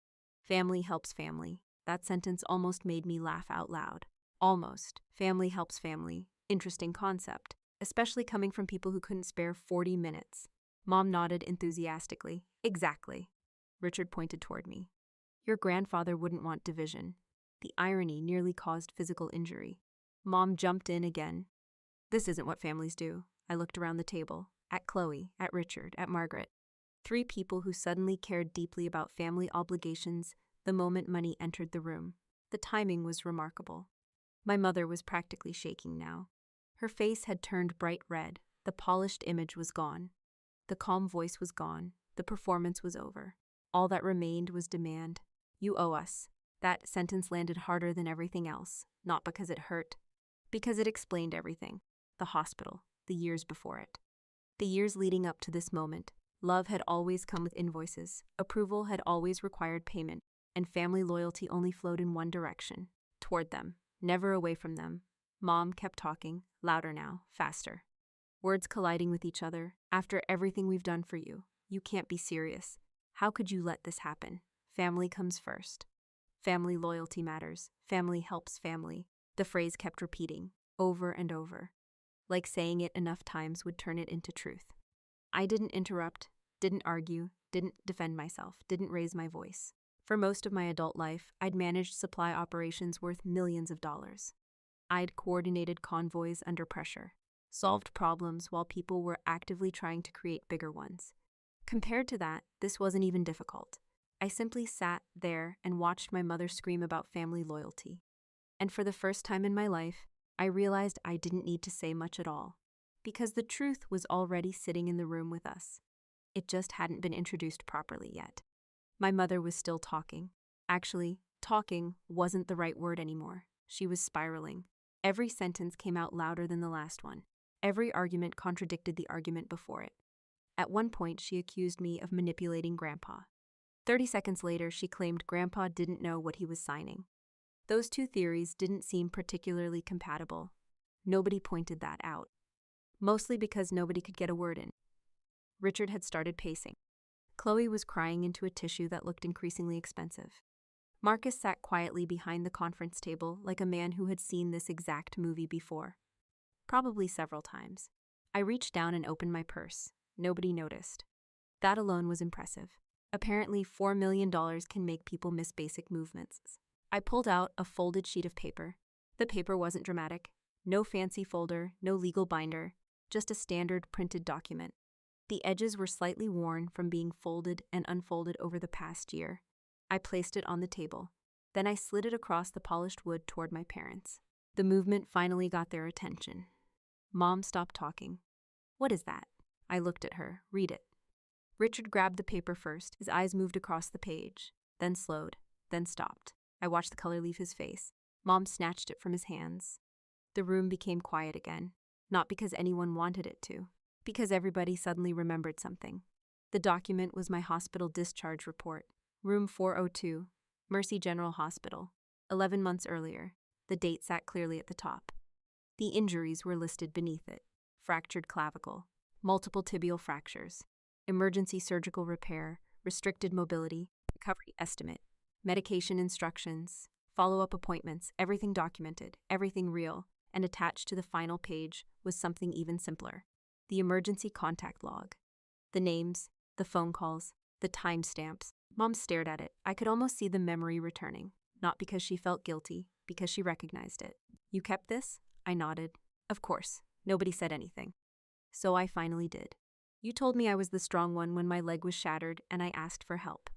Family helps family. That sentence almost made me laugh out loud. Almost. Family helps family. Interesting concept, especially coming from people who couldn't spare 40 minutes. Mom nodded enthusiastically. Exactly. Richard pointed toward me. Your grandfather wouldn't want division. The irony nearly caused physical injury. Mom jumped in again. This isn't what families do. I looked around the table, at Chloe, at Richard, at Margaret. 3 people who suddenly cared deeply about family obligations the moment money entered the room. The timing was remarkable. My mother was practically shaking now. Her face had turned bright red. The polished image was gone. The calm voice was gone. The performance was over. All that remained was demand. You owe us. That sentence landed harder than everything else, not because it hurt, because it explained everything. The hospital, the years before it. The years leading up to this moment. Love had always come with invoices, approval had always required payment, and family loyalty only flowed in one direction, toward them, never away from them. Mom kept talking, louder now, faster. Words colliding with each other. After everything we've done for you, you can't be serious. How could you let this happen? Family comes first. Family loyalty matters. Family helps family. The phrase kept repeating, over and over. Like saying it enough times would turn it into truth. I didn't interrupt, didn't argue, didn't defend myself, didn't raise my voice. For most of my adult life, I'd managed supply operations worth millions of dollars. I'd coordinated convoys under pressure, solved problems while people were actively trying to create bigger ones. Compared to that, this wasn't even difficult. I simply sat there and watched my mother scream about family loyalty. And for the first time in my life, I realized I didn't need to say much at all, because the truth was already sitting in the room with us. It just hadn't been introduced properly yet. My mother was still talking. Actually, talking wasn't the right word anymore. She was spiraling. Every sentence came out louder than the last one. Every argument contradicted the argument before it. At one point, she accused me of manipulating Grandpa. 30 seconds later, she claimed Grandpa didn't know what he was signing. Those 2 theories didn't seem particularly compatible. Nobody pointed that out. Mostly because nobody could get a word in. Richard had started pacing. Chloe was crying into a tissue that looked increasingly expensive. Marcus sat quietly behind the conference table like a man who had seen this exact movie before. Probably several times. I reached down and opened my purse. Nobody noticed. That alone was impressive. Apparently, $4 million can make people miss basic movements. I pulled out a folded sheet of paper. The paper wasn't dramatic. No fancy folder, no legal binder, just a standard printed document. The edges were slightly worn from being folded and unfolded over the past year. I placed it on the table. Then I slid it across the polished wood toward my parents. The movement finally got their attention. Mom stopped talking. What is that? I looked at her. Read it. Richard grabbed the paper first. His eyes moved across the page, then slowed, then stopped. I watched the color leave his face. Mom snatched it from his hands. The room became quiet again, not because anyone wanted it to, because everybody suddenly remembered something. The document was my hospital discharge report. Room 402, Mercy General Hospital. 11 months earlier. The date sat clearly at the top. The injuries were listed beneath it. Fractured clavicle, multiple tibial fractures, emergency surgical repair, restricted mobility, recovery estimate, medication instructions, follow-up appointments, everything documented, everything real, and attached to the final page was something even simpler. The emergency contact log. The names, the phone calls, the timestamps. Mom stared at it. I could almost see the memory returning, not because she felt guilty, because she recognized it. You kept this? I nodded. Of course. Nobody said anything. So I finally did. You told me I was the strong one when my leg was shattered and I asked for help.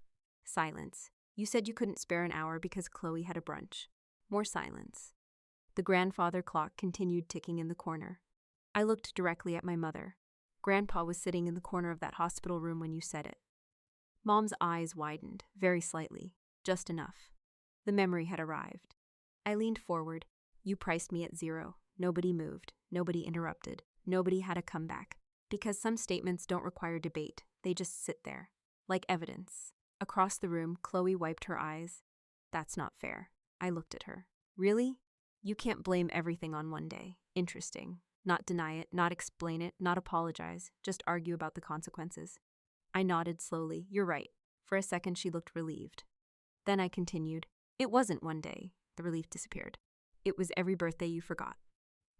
Silence. You said you couldn't spare an hour because Chloe had a brunch. More silence. The grandfather clock continued ticking in the corner. I looked directly at my mother. Grandpa was sitting in the corner of that hospital room when you said it. Mom's eyes widened, very slightly, just enough. The memory had arrived. I leaned forward. You priced me at 0. Nobody moved. Nobody interrupted. Nobody had a comeback. Because some statements don't require debate. They just sit there, like evidence. Across the room, Chloe wiped her eyes. That's not fair. I looked at her. Really? You can't blame everything on one day. Interesting. Not deny it, not explain it, not apologize, just argue about the consequences. I nodded slowly. You're right. For a second, she looked relieved. Then I continued. It wasn't one day. The relief disappeared. It was every birthday you forgot.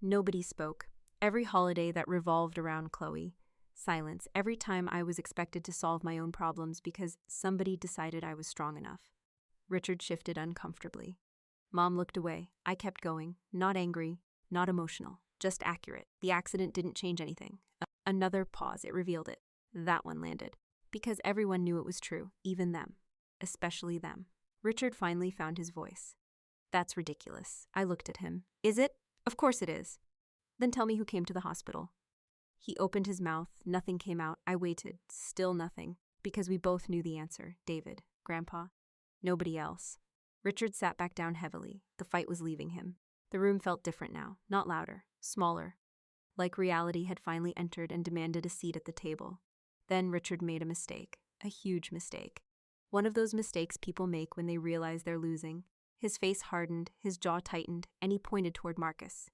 Nobody spoke. Every holiday that revolved around Chloe. Silence. Every time I was expected to solve my own problems because somebody decided I was strong enough. Richard shifted uncomfortably. Mom looked away. I kept going. Not angry, not emotional, just accurate. The accident didn't change anything. Another pause. It revealed it. That one landed. Because everyone knew it was true, even them. Especially them. Richard finally found his voice. That's ridiculous. I looked at him. Is it? Of course it is. Then tell me who came to the hospital. He opened his mouth. Nothing came out. I waited. Still nothing. Because we both knew the answer. David. Grandpa. Nobody else. Richard sat back down heavily. The fight was leaving him. The room felt different now. Not louder. Smaller. Like reality had finally entered and demanded a seat at the table. Then Richard made a mistake. A huge mistake. One of those mistakes people make when they realize they're losing. His face hardened, his jaw tightened, and he pointed toward Marcus.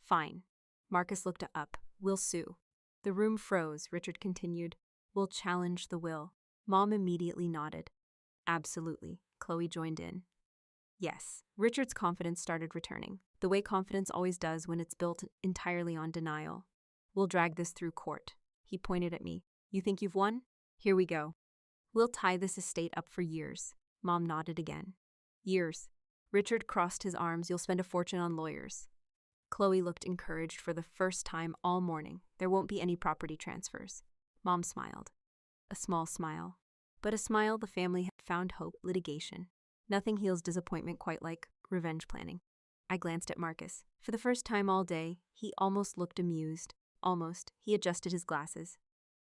Fine. Marcus looked up. We'll sue. The room froze. Richard continued. We'll challenge the will. Mom immediately nodded. Absolutely. Chloe joined in. Yes. Richard's confidence started returning, the way confidence always does when it's built entirely on denial. We'll drag this through court. He pointed at me. You think you've won? Here we go. We'll tie this estate up for years. Mom nodded again. Years. Richard crossed his arms. You'll spend a fortune on lawyers. Chloe looked encouraged for the first time all morning. There won't be any property transfers. Mom smiled. A small smile. But a smile the family had found hope. Litigation. Nothing heals disappointment quite like revenge planning. I glanced at Marcus. For the first time all day, he almost looked amused. Almost. He adjusted his glasses,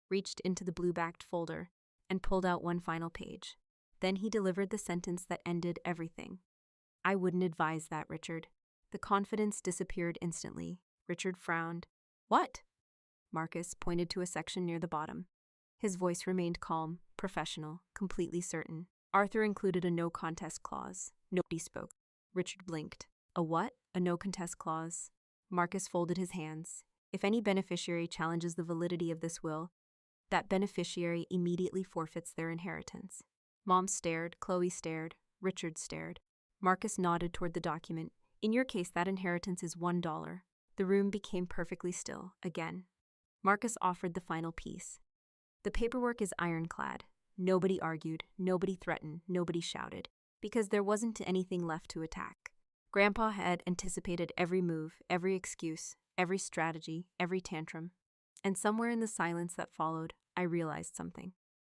reached into the blue-backed folder, and pulled out one final page. Then he delivered the sentence that ended everything. I wouldn't advise that, Richard. The confidence disappeared instantly. Richard frowned. What? Marcus pointed to a section near the bottom. His voice remained calm, professional, completely certain. Arthur included a no-contest clause. Nobody spoke. Richard blinked. A what? A no-contest clause. Marcus folded his hands. If any beneficiary challenges the validity of this will, that beneficiary immediately forfeits their inheritance. Mom stared, Chloe stared, Richard stared. Marcus nodded toward the document. In your case, that inheritance is $1. The room became perfectly still, again. Marcus offered the final piece. The paperwork is ironclad. Nobody argued, nobody threatened, nobody shouted, because there wasn't anything left to attack. Grandpa had anticipated every move, every excuse, every strategy, every tantrum. And somewhere in the silence that followed, I realized something.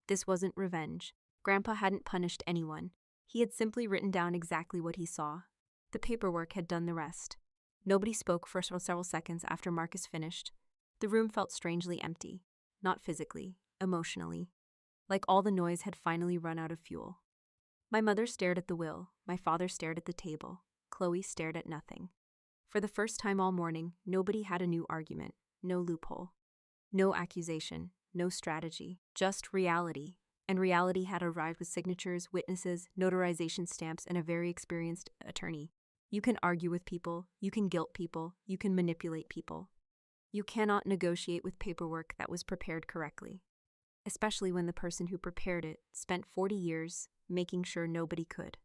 This wasn't revenge. Grandpa hadn't punished anyone. He had simply written down exactly what he saw. The paperwork had done the rest. Nobody spoke for several seconds after Marcus finished. The room felt strangely empty. Not physically, emotionally. Like all the noise had finally run out of fuel. My mother stared at the will. My father stared at the table. Chloe stared at nothing. For the first time all morning, nobody had a new argument. No loophole. No accusation. No strategy. Just reality. And reality had arrived with signatures, witnesses, notarization stamps, and a very experienced attorney. You can argue with people. You can guilt people. You can manipulate people. You cannot negotiate with paperwork that was prepared correctly. Especially when the person who prepared it spent 40 years making sure nobody could.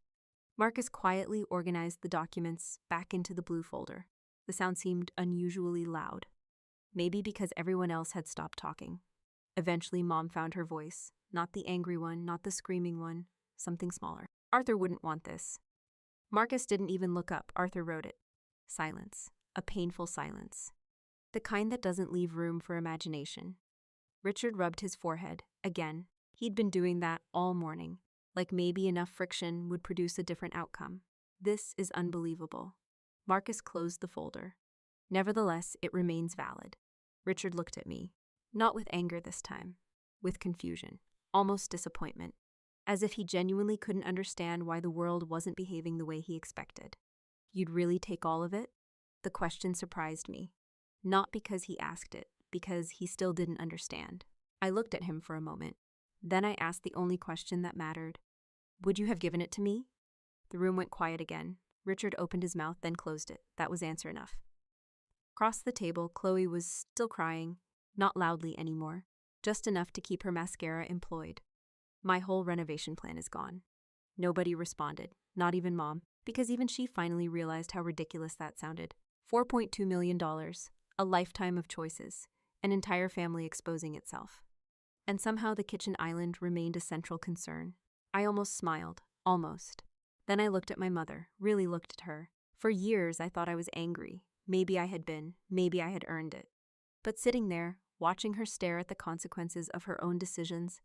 Marcus quietly organized the documents back into the blue folder. The sound seemed unusually loud. Maybe because everyone else had stopped talking. Eventually, Mom found her voice. Not the angry one, not the screaming one. Something smaller. Arthur wouldn't want this. Marcus didn't even look up. Arthur wrote it. Silence. A painful silence. The kind that doesn't leave room for imagination. Richard rubbed his forehead. Again. He'd been doing that all morning. Like maybe enough friction would produce a different outcome. This is unbelievable. Marcus closed the folder. Nevertheless, it remains valid. Richard looked at me, not with anger this time, with confusion, almost disappointment, as if he genuinely couldn't understand why the world wasn't behaving the way he expected. You'd really take all of it? The question surprised me. Not because he asked it, because he still didn't understand. I looked at him for a moment. Then I asked the only question that mattered. Would you have given it to me? The room went quiet again. Richard opened his mouth, then closed it. That was answer enough. Across the table, Chloe was still crying, not loudly anymore, just enough to keep her mascara employed. My whole renovation plan is gone. Nobody responded, not even Mom, because even she finally realized how ridiculous that sounded. $4.2 million, a lifetime of choices, an entire family exposing itself. And somehow the kitchen island remained a central concern. I almost smiled, almost. Then I looked at my mother, really looked at her. For years I thought I was angry. Maybe I had been, maybe I had earned it. But sitting there, watching her stare at the consequences of her own decisions,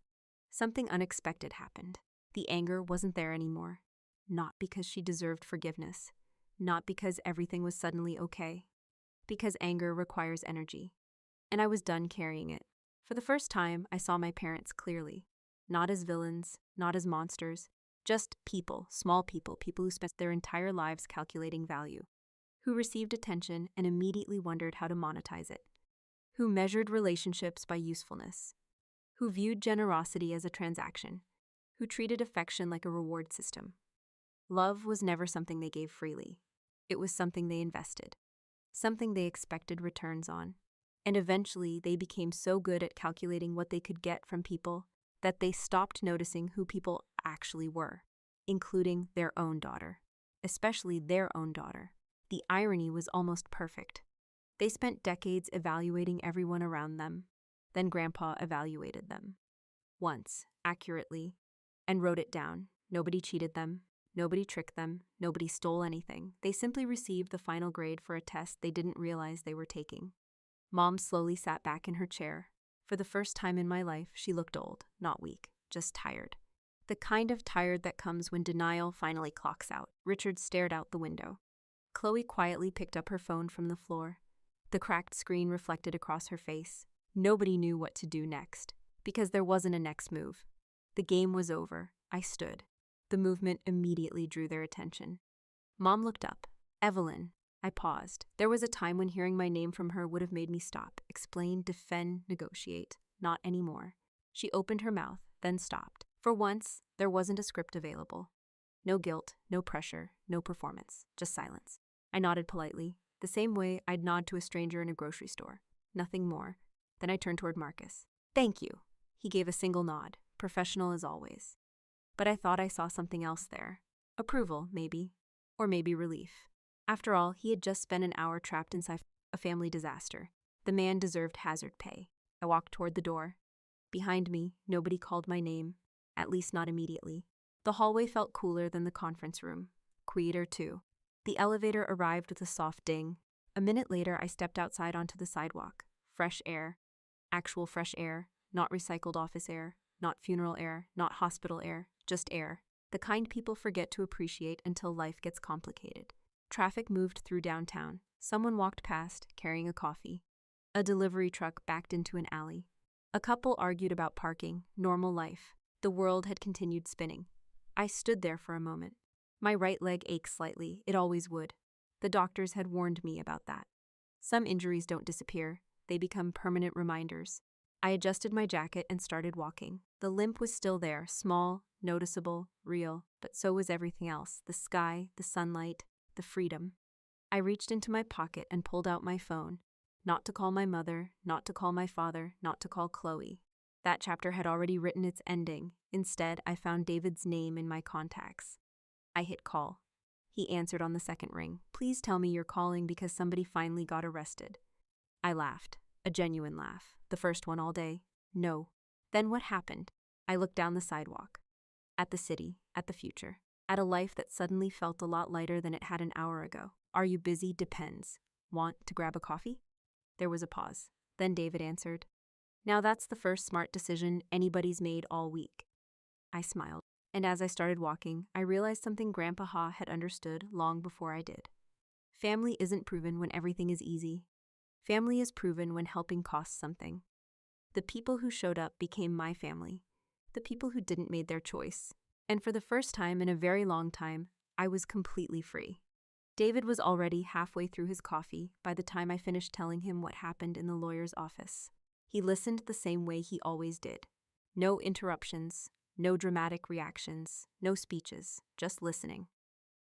something unexpected happened. The anger wasn't there anymore. Not because she deserved forgiveness. Not because everything was suddenly okay. Because anger requires energy. And I was done carrying it. For the first time, I saw my parents clearly. Not as villains, not as monsters, just people, small people who spent their entire lives calculating value, who received attention and immediately wondered how to monetize it, who measured relationships by usefulness, who viewed generosity as a transaction, who treated affection like a reward system. Love was never something they gave freely. It was something they invested, something they expected returns on. And eventually, they became so good at calculating what they could get from people that they stopped noticing who people actually were, including their own daughter, especially their own daughter. The irony was almost perfect. They spent decades evaluating everyone around them. Then Grandpa evaluated them. Once, accurately, and wrote it down. Nobody cheated them. Nobody tricked them. Nobody stole anything. They simply received the final grade for a test they didn't realize they were taking. Mom slowly sat back in her chair. For the first time in my life, she looked old, not weak, just tired. The kind of tired that comes when denial finally clocks out. Richard stared out the window. Chloe quietly picked up her phone from the floor. The cracked screen reflected across her face. Nobody knew what to do next, because there wasn't a next move. The game was over. I stood. The movement immediately drew their attention. Mom looked up. Evelyn. I paused. There was a time when hearing my name from her would have made me stop, explain, defend, negotiate. Not anymore. She opened her mouth, then stopped. For once, there wasn't a script available. No guilt, no pressure, no performance, just silence. I nodded politely, the same way I'd nod to a stranger in a grocery store. Nothing more. Then I turned toward Marcus. Thank you. He gave a single nod, professional as always. But I thought I saw something else there. Approval, maybe. Or maybe relief. After all, he had just spent an hour trapped inside a family disaster. The man deserved hazard pay. I walked toward the door. Behind me, nobody called my name, at least not immediately. The hallway felt cooler than the conference room. Quieter, too. The elevator arrived with a soft ding. A minute later, I stepped outside onto the sidewalk. Fresh air. Actual fresh air. Not recycled office air. Not funeral air. Not hospital air. Just air. The kind people forget to appreciate until life gets complicated. Traffic moved through downtown. Someone walked past, carrying a coffee. A delivery truck backed into an alley. A couple argued about parking, normal life. The world had continued spinning. I stood there for a moment. My right leg ached slightly, it always would. The doctors had warned me about that. Some injuries don't disappear, they become permanent reminders. I adjusted my jacket and started walking. The limp was still there, small, noticeable, real, but so was everything else. The sky, the sunlight, the freedom. I reached into my pocket and pulled out my phone. Not to call my mother, not to call my father, not to call Chloe. That chapter had already written its ending. Instead, I found David's name in my contacts. I hit call. He answered on the second ring. Please tell me you're calling because somebody finally got arrested. I laughed. A genuine laugh. The first one all day. No. Then what happened? I looked down the sidewalk. At the city. At the future. At a life that suddenly felt a lot lighter than it had an hour ago. Are you busy? Depends. Want to grab a coffee? There was a pause. Then David answered. Now that's the first smart decision anybody's made all week. I smiled. And as I started walking, I realized something Grandpa Ha had understood long before I did. Family isn't proven when everything is easy. Family is proven when helping costs something. The people who showed up became my family. The people who didn't made their choice. And for the first time in a very long time, I was completely free. David was already halfway through his coffee by the time I finished telling him what happened in the lawyer's office. He listened the same way he always did. No interruptions, no dramatic reactions, no speeches, just listening.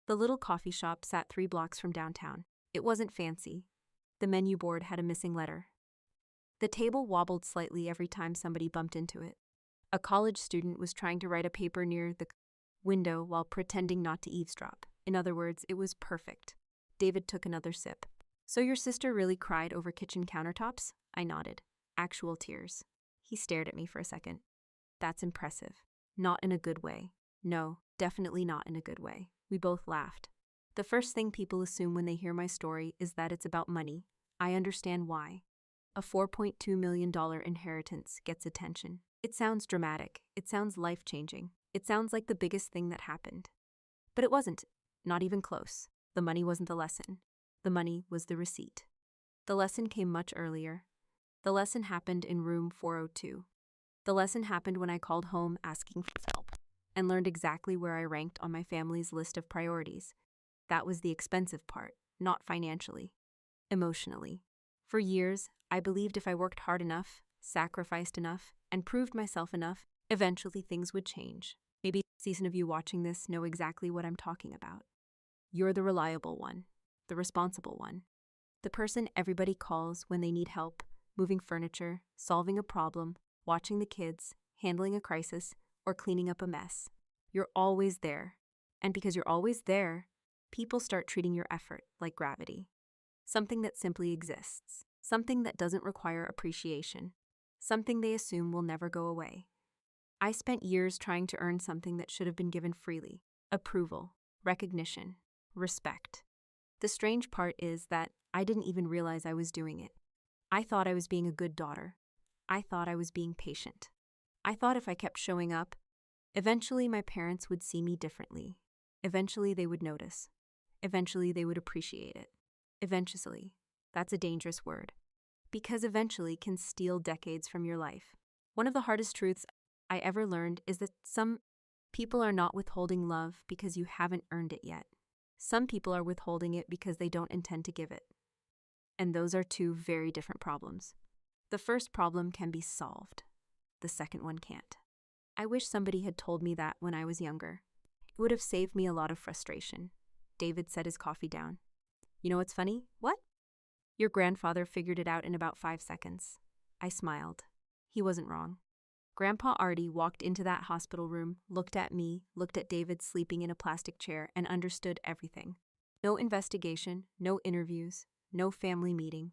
The little coffee shop sat 3 blocks from downtown. It wasn't fancy. The menu board had a missing letter. The table wobbled slightly every time somebody bumped into it. A college student was trying to write a paper near the window while pretending not to eavesdrop. In other words, it was perfect. David took another sip. So your sister really cried over kitchen countertops? I nodded. Actual tears. He stared at me for a second. That's impressive. Not in a good way. No, definitely not in a good way. We both laughed. The first thing people assume when they hear my story is that it's about money. I understand why. A $4.2 million inheritance gets attention. It sounds dramatic. It sounds life-changing. It sounds like the biggest thing that happened. But it wasn't. Not even close. The money wasn't the lesson. The money was the receipt. The lesson came much earlier. The lesson happened in room 402. The lesson happened when I called home asking for help and learned exactly where I ranked on my family's list of priorities. That was the expensive part, not financially, emotionally. For years, I believed if I worked hard enough, sacrificed enough, and proved myself enough, eventually things would change. Maybe a season of you watching this know exactly what I'm talking about. You're the reliable one, the responsible one, the person everybody calls when they need help, moving furniture, solving a problem, watching the kids, handling a crisis, or cleaning up a mess. You're always there. And because you're always there, people start treating your effort like gravity. Something that simply exists. Something that doesn't require appreciation. Something they assume will never go away. I spent years trying to earn something that should have been given freely. Approval, recognition, respect. The strange part is that I didn't even realize I was doing it. I thought I was being a good daughter. I thought I was being patient. I thought if I kept showing up, eventually my parents would see me differently. Eventually they would notice. Eventually they would appreciate it. Eventually. That's a dangerous word. Because eventually can steal decades from your life. One of the hardest truths I ever learned is that some people are not withholding love because you haven't earned it yet. Some people are withholding it because they don't intend to give it. And those are two very different problems. The first problem can be solved. The second one can't. I wish somebody had told me that when I was younger. It would have saved me a lot of frustration. David set his coffee down. You know what's funny? What? Your grandfather figured it out in about 5 seconds. I smiled. He wasn't wrong. Grandpa Artie walked into that hospital room, looked at me, looked at David sleeping in a plastic chair, and understood everything. No investigation, no interviews, no family meeting.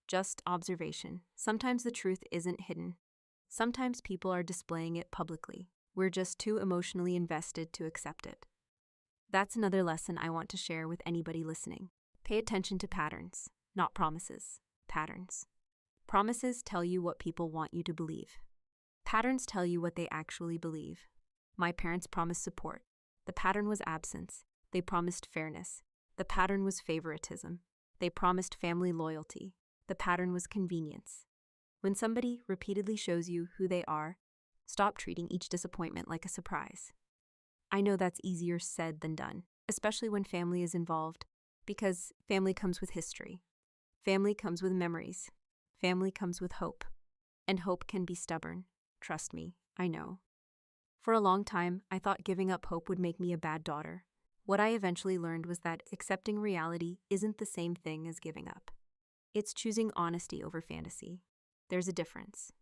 Just observation. Sometimes the truth isn't hidden. Sometimes people are displaying it publicly. We're just too emotionally invested to accept it. That's another lesson I want to share with anybody listening. Pay attention to patterns, not promises. Patterns. Promises tell you what people want you to believe. Patterns tell you what they actually believe. My parents promised support. The pattern was absence. They promised fairness. The pattern was favoritism. They promised family loyalty. The pattern was convenience. When somebody repeatedly shows you who they are, stop treating each disappointment like a surprise. I know that's easier said than done, especially when family is involved, because family comes with history. Family comes with memories. Family comes with hope. And hope can be stubborn. Trust me, I know. For a long time, I thought giving up hope would make me a bad daughter. What I eventually learned was that accepting reality isn't the same thing as giving up. It's choosing honesty over fantasy. There's a difference.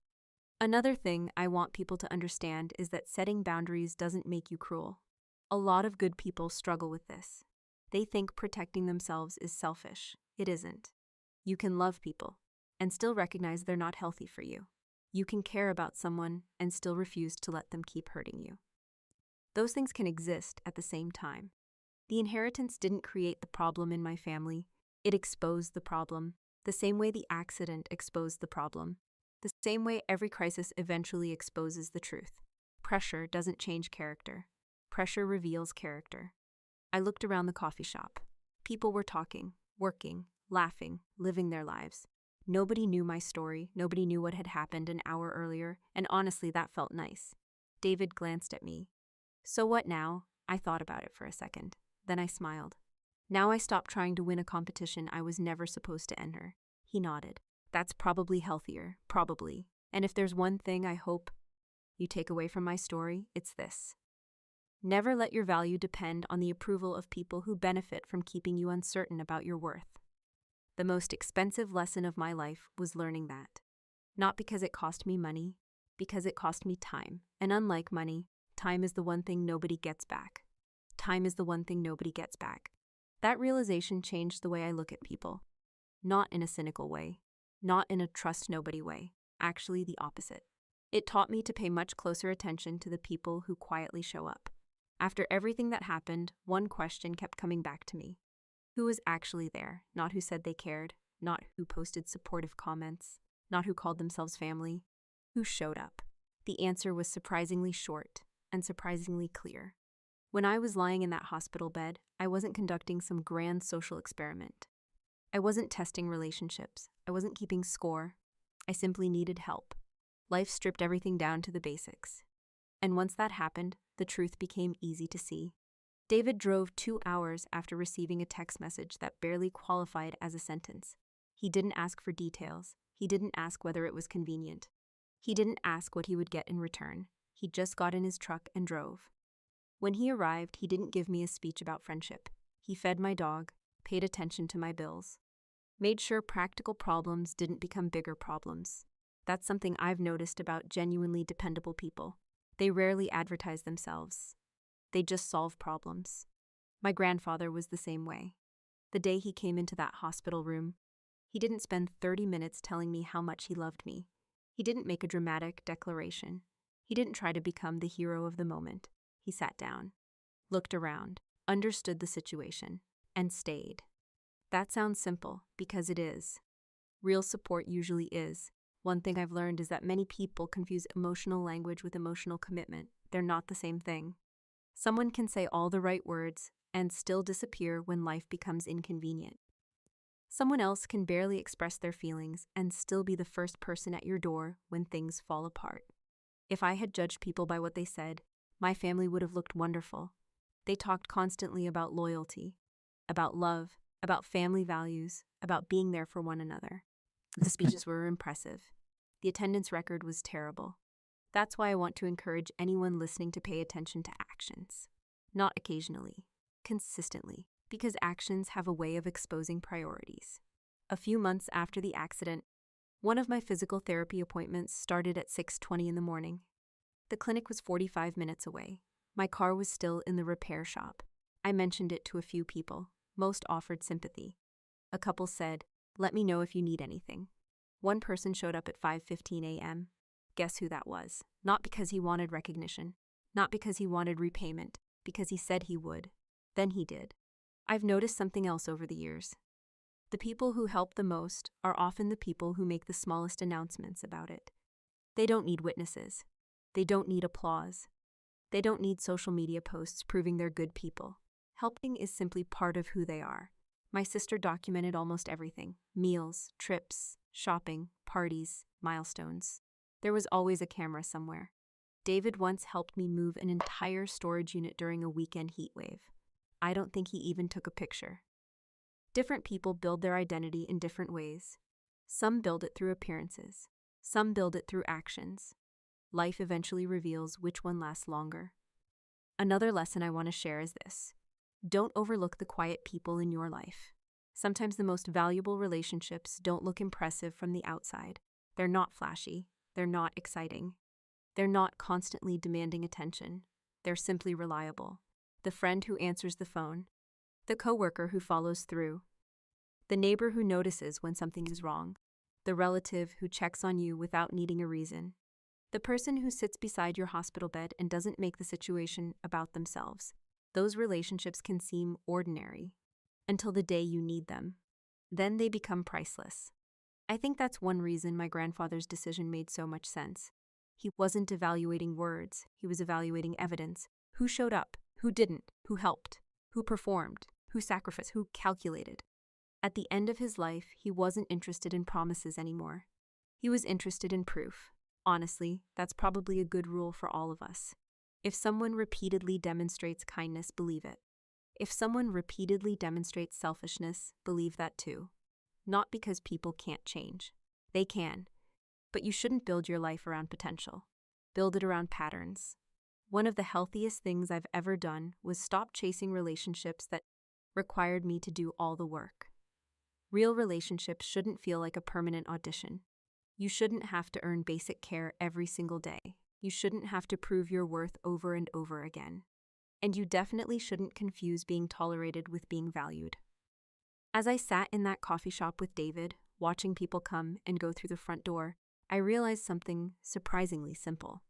Another thing I want people to understand is that setting boundaries doesn't make you cruel. A lot of good people struggle with this. They think protecting themselves is selfish. It isn't. You can love people and still recognize they're not healthy for you. You can care about someone and still refuse to let them keep hurting you. Those things can exist at the same time. The inheritance didn't create the problem in my family. It exposed the problem, the same way the accident exposed the problem, the same way every crisis eventually exposes the truth. Pressure doesn't change character. Pressure reveals character. I looked around the coffee shop. People were talking. working, laughing, living their lives. Nobody knew my story, nobody knew what had happened an hour earlier, and honestly, that felt nice. David glanced at me. So what now? I thought about it for a second. Then I smiled. Now I stopped trying to win a competition I was never supposed to enter. He nodded. That's probably healthier, probably. And if there's one thing I hope you take away from my story, it's this. Never let your value depend on the approval of people who benefit from keeping you uncertain about your worth. The most expensive lesson of my life was learning that. Not because it cost me money, because it cost me time. And unlike money, time is the one thing nobody gets back. Time is the one thing nobody gets back. That realization changed the way I look at people. Not in a cynical way, not in a trust nobody way, actually the opposite. It taught me to pay much closer attention to the people who quietly show up. After everything that happened, one question kept coming back to me. Who was actually there? Not who said they cared, not who posted supportive comments, not who called themselves family. Who showed up? The answer was surprisingly short and surprisingly clear. When I was lying in that hospital bed, I wasn't conducting some grand social experiment. I wasn't testing relationships. I wasn't keeping score. I simply needed help. Life stripped everything down to the basics. And once that happened, the truth became easy to see. David drove 2 hours after receiving a text message that barely qualified as a sentence. He didn't ask for details. He didn't ask whether it was convenient. He didn't ask what he would get in return. He just got in his truck and drove. When he arrived, he didn't give me a speech about friendship. He fed my dog, paid attention to my bills, made sure practical problems didn't become bigger problems. That's something I've noticed about genuinely dependable people. They rarely advertise themselves. They just solve problems. My grandfather was the same way. The day he came into that hospital room, he didn't spend 30 minutes telling me how much he loved me. He didn't make a dramatic declaration. He didn't try to become the hero of the moment. He sat down, looked around, understood the situation, and stayed. That sounds simple, because it is. Real support usually is. One thing I've learned is that many people confuse emotional language with emotional commitment. They're not the same thing. Someone can say all the right words and still disappear when life becomes inconvenient. Someone else can barely express their feelings and still be the first person at your door when things fall apart. If I had judged people by what they said, my family would have looked wonderful. They talked constantly about loyalty, about love, about family values, about being there for one another. The speeches were impressive. The attendance record was terrible. That's why I want to encourage anyone listening to pay attention to actions. Not occasionally, consistently, because actions have a way of exposing priorities. A few months after the accident, one of my physical therapy appointments started at 6:20 in the morning. The clinic was 45 minutes away. My car was still in the repair shop. I mentioned it to a few people. Most offered sympathy. A couple said, "Let me know if you need anything." One person showed up at 5:15 a.m. Guess who that was? Not because he wanted recognition, not because he wanted repayment, because he said he would. Then he did. I've noticed something else over the years. The people who help the most are often the people who make the smallest announcements about it. They don't need witnesses. They don't need applause. They don't need social media posts proving they're good people. Helping is simply part of who they are. My sister documented almost everything: meals, trips, shopping, parties, milestones. There was always a camera somewhere. David once helped me move an entire storage unit during a weekend heat wave. I don't think he even took a picture. Different people build their identity in different ways. Some build it through appearances. Some build it through actions. Life eventually reveals which one lasts longer. Another lesson I want to share is this. Don't overlook the quiet people in your life. Sometimes the most valuable relationships don't look impressive from the outside. They're not flashy. They're not exciting. They're not constantly demanding attention. They're simply reliable. The friend who answers the phone. The coworker who follows through. The neighbor who notices when something is wrong. The relative who checks on you without needing a reason. The person who sits beside your hospital bed and doesn't make the situation about themselves. Those relationships can seem ordinary until the day you need them. Then they become priceless. I think that's one reason my grandfather's decision made so much sense. He wasn't evaluating words, he was evaluating evidence. Who showed up? Who didn't? Who helped? Who performed? Who sacrificed? Who calculated? At the end of his life, he wasn't interested in promises anymore. He was interested in proof. Honestly, that's probably a good rule for all of us. If someone repeatedly demonstrates kindness, believe it. If someone repeatedly demonstrates selfishness, believe that too. Not because people can't change. They can. But you shouldn't build your life around potential. Build it around patterns. One of the healthiest things I've ever done was stop chasing relationships that required me to do all the work. Real relationships shouldn't feel like a permanent audition. You shouldn't have to earn basic care every single day. You shouldn't have to prove your worth over and over again. And you definitely shouldn't confuse being tolerated with being valued. As I sat in that coffee shop with David, watching people come and go through the front door, I realized something surprisingly simple.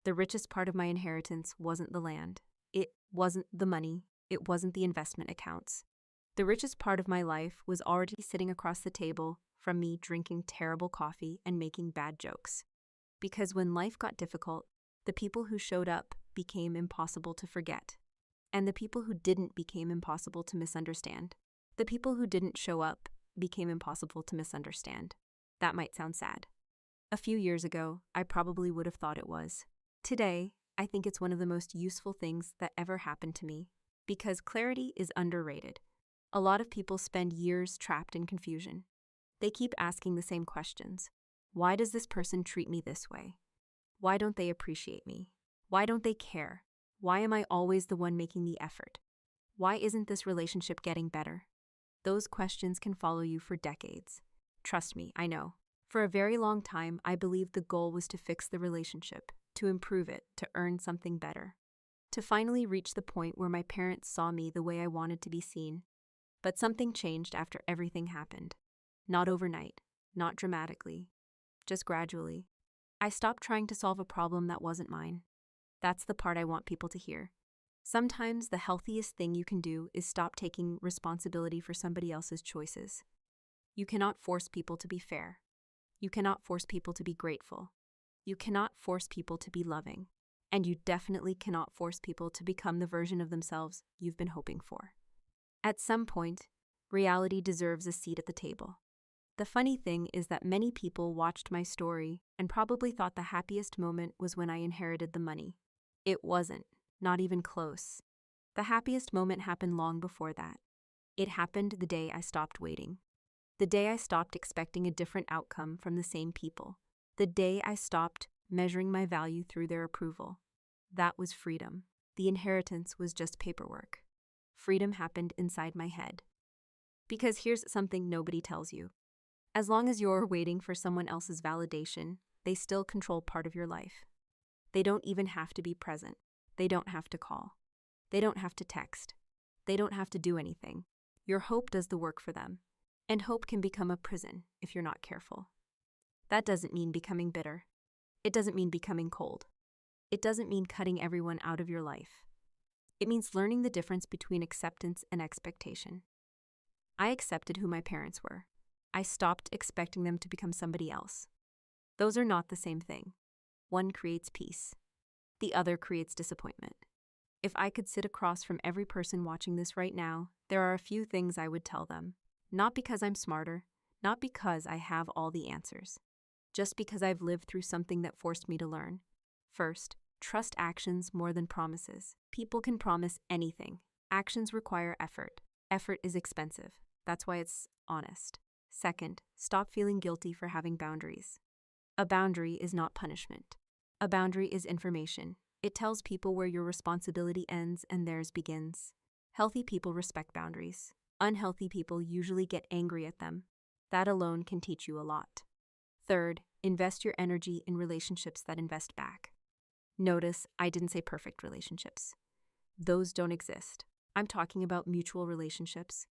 The richest part of my inheritance wasn't the land. It wasn't the money. It wasn't the investment accounts. The richest part of my life was already sitting across the table from me drinking terrible coffee and making bad jokes. Because when life got difficult, the people who showed up became impossible to forget. And the people who didn't became impossible to misunderstand. The people who didn't show up became impossible to misunderstand. That might sound sad. A few years ago, I probably would have thought it was. Today, I think it's one of the most useful things that ever happened to me. Because clarity is underrated. A lot of people spend years trapped in confusion. They keep asking the same questions. Why does this person treat me this way? Why don't they appreciate me? Why don't they care? Why am I always the one making the effort? Why isn't this relationship getting better? Those questions can follow you for decades. Trust me, I know. For a very long time, I believed the goal was to fix the relationship, to improve it, to earn something better. To finally reach the point where my parents saw me the way I wanted to be seen. But something changed after everything happened. Not overnight, not dramatically, just gradually. I stopped trying to solve a problem that wasn't mine. That's the part I want people to hear. Sometimes the healthiest thing you can do is stop taking responsibility for somebody else's choices. You cannot force people to be fair. You cannot force people to be grateful. You cannot force people to be loving. And you definitely cannot force people to become the version of themselves you've been hoping for. At some point, reality deserves a seat at the table. The funny thing is that many people watched my story and probably thought the happiest moment was when I inherited the money. It wasn't, not even close. The happiest moment happened long before that. It happened the day I stopped waiting. The day I stopped expecting a different outcome from the same people. The day I stopped measuring my value through their approval. That was freedom. The inheritance was just paperwork. Freedom happened inside my head. Because here's something nobody tells you. As long as you're waiting for someone else's validation, they still control part of your life. They don't even have to be present. They don't have to call. They don't have to text. They don't have to do anything. Your hope does the work for them. And hope can become a prison if you're not careful. That doesn't mean becoming bitter. It doesn't mean becoming cold. It doesn't mean cutting everyone out of your life. It means learning the difference between acceptance and expectation. I accepted who my parents were. I stopped expecting them to become somebody else. Those are not the same thing. One creates peace. The other creates disappointment. If I could sit across from every person watching this right now, there are a few things I would tell them. Not because I'm smarter, not because I have all the answers. Just because I've lived through something that forced me to learn. First, trust actions more than promises. People can promise anything. Actions require effort. Effort is expensive. That's why it's honest. Second, stop feeling guilty for having boundaries. A boundary is not punishment. A boundary is information. It tells people where your responsibility ends and theirs begins. Healthy people respect boundaries. Unhealthy people usually get angry at them. That alone can teach you a lot. Third, invest your energy in relationships that invest back. Notice I didn't say perfect relationships. Those don't exist. I'm talking about mutual relationships.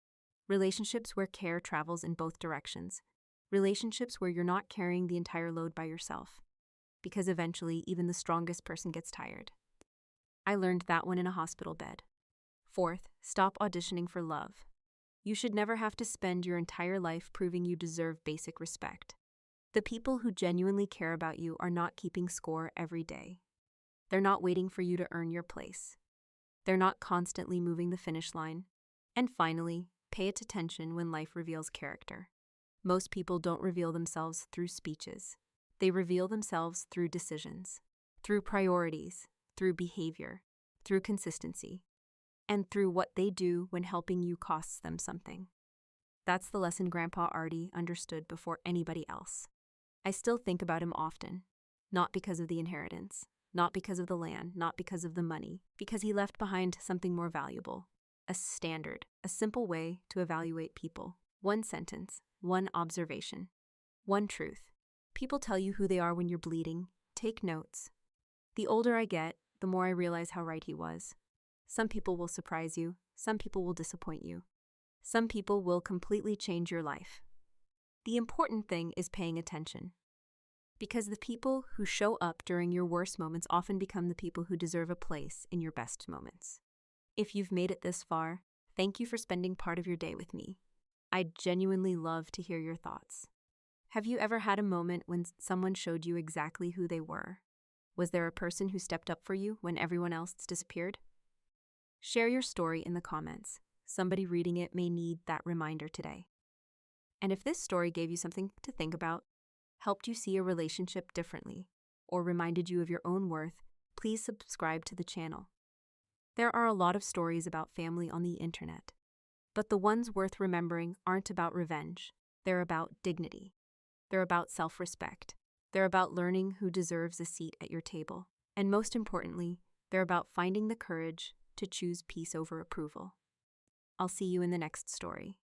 Relationships where care travels in both directions. Relationships where you're not carrying the entire load by yourself. Because eventually, even the strongest person gets tired. I learned that one in a hospital bed. Fourth, stop auditioning for love. You should never have to spend your entire life proving you deserve basic respect. The people who genuinely care about you are not keeping score every day. They're not waiting for you to earn your place. They're not constantly moving the finish line. And finally, Pay attention when life reveals character. Most people don't reveal themselves through speeches. They reveal themselves through decisions, through priorities, through behavior, through consistency, and through what they do when helping you costs them something. That's the lesson Grandpa Artie understood before anybody else. I still think about him often, not because of the inheritance, not because of the land, not because of the money, because he left behind something more valuable. A standard, a simple way to evaluate people. One sentence, one observation, one truth. People tell you who they are when you're bleeding. Take notes. The older I get, the more I realize how right he was. Some people will surprise you. Some people will disappoint you. Some people will completely change your life. The important thing is paying attention. Because the people who show up during your worst moments often become the people who deserve a place in your best moments. If you've made it this far, thank you for spending part of your day with me. I'd genuinely love to hear your thoughts. Have you ever had a moment when someone showed you exactly who they were? Was there a person who stepped up for you when everyone else disappeared? Share your story in the comments. Somebody reading it may need that reminder today. And if this story gave you something to think about, helped you see a relationship differently, or reminded you of your own worth, please subscribe to the channel. There are a lot of stories about family on the internet, but the ones worth remembering aren't about revenge. They're about dignity. They're about self-respect. They're about learning who deserves a seat at your table. And most importantly, they're about finding the courage to choose peace over approval. I'll see you in the next story.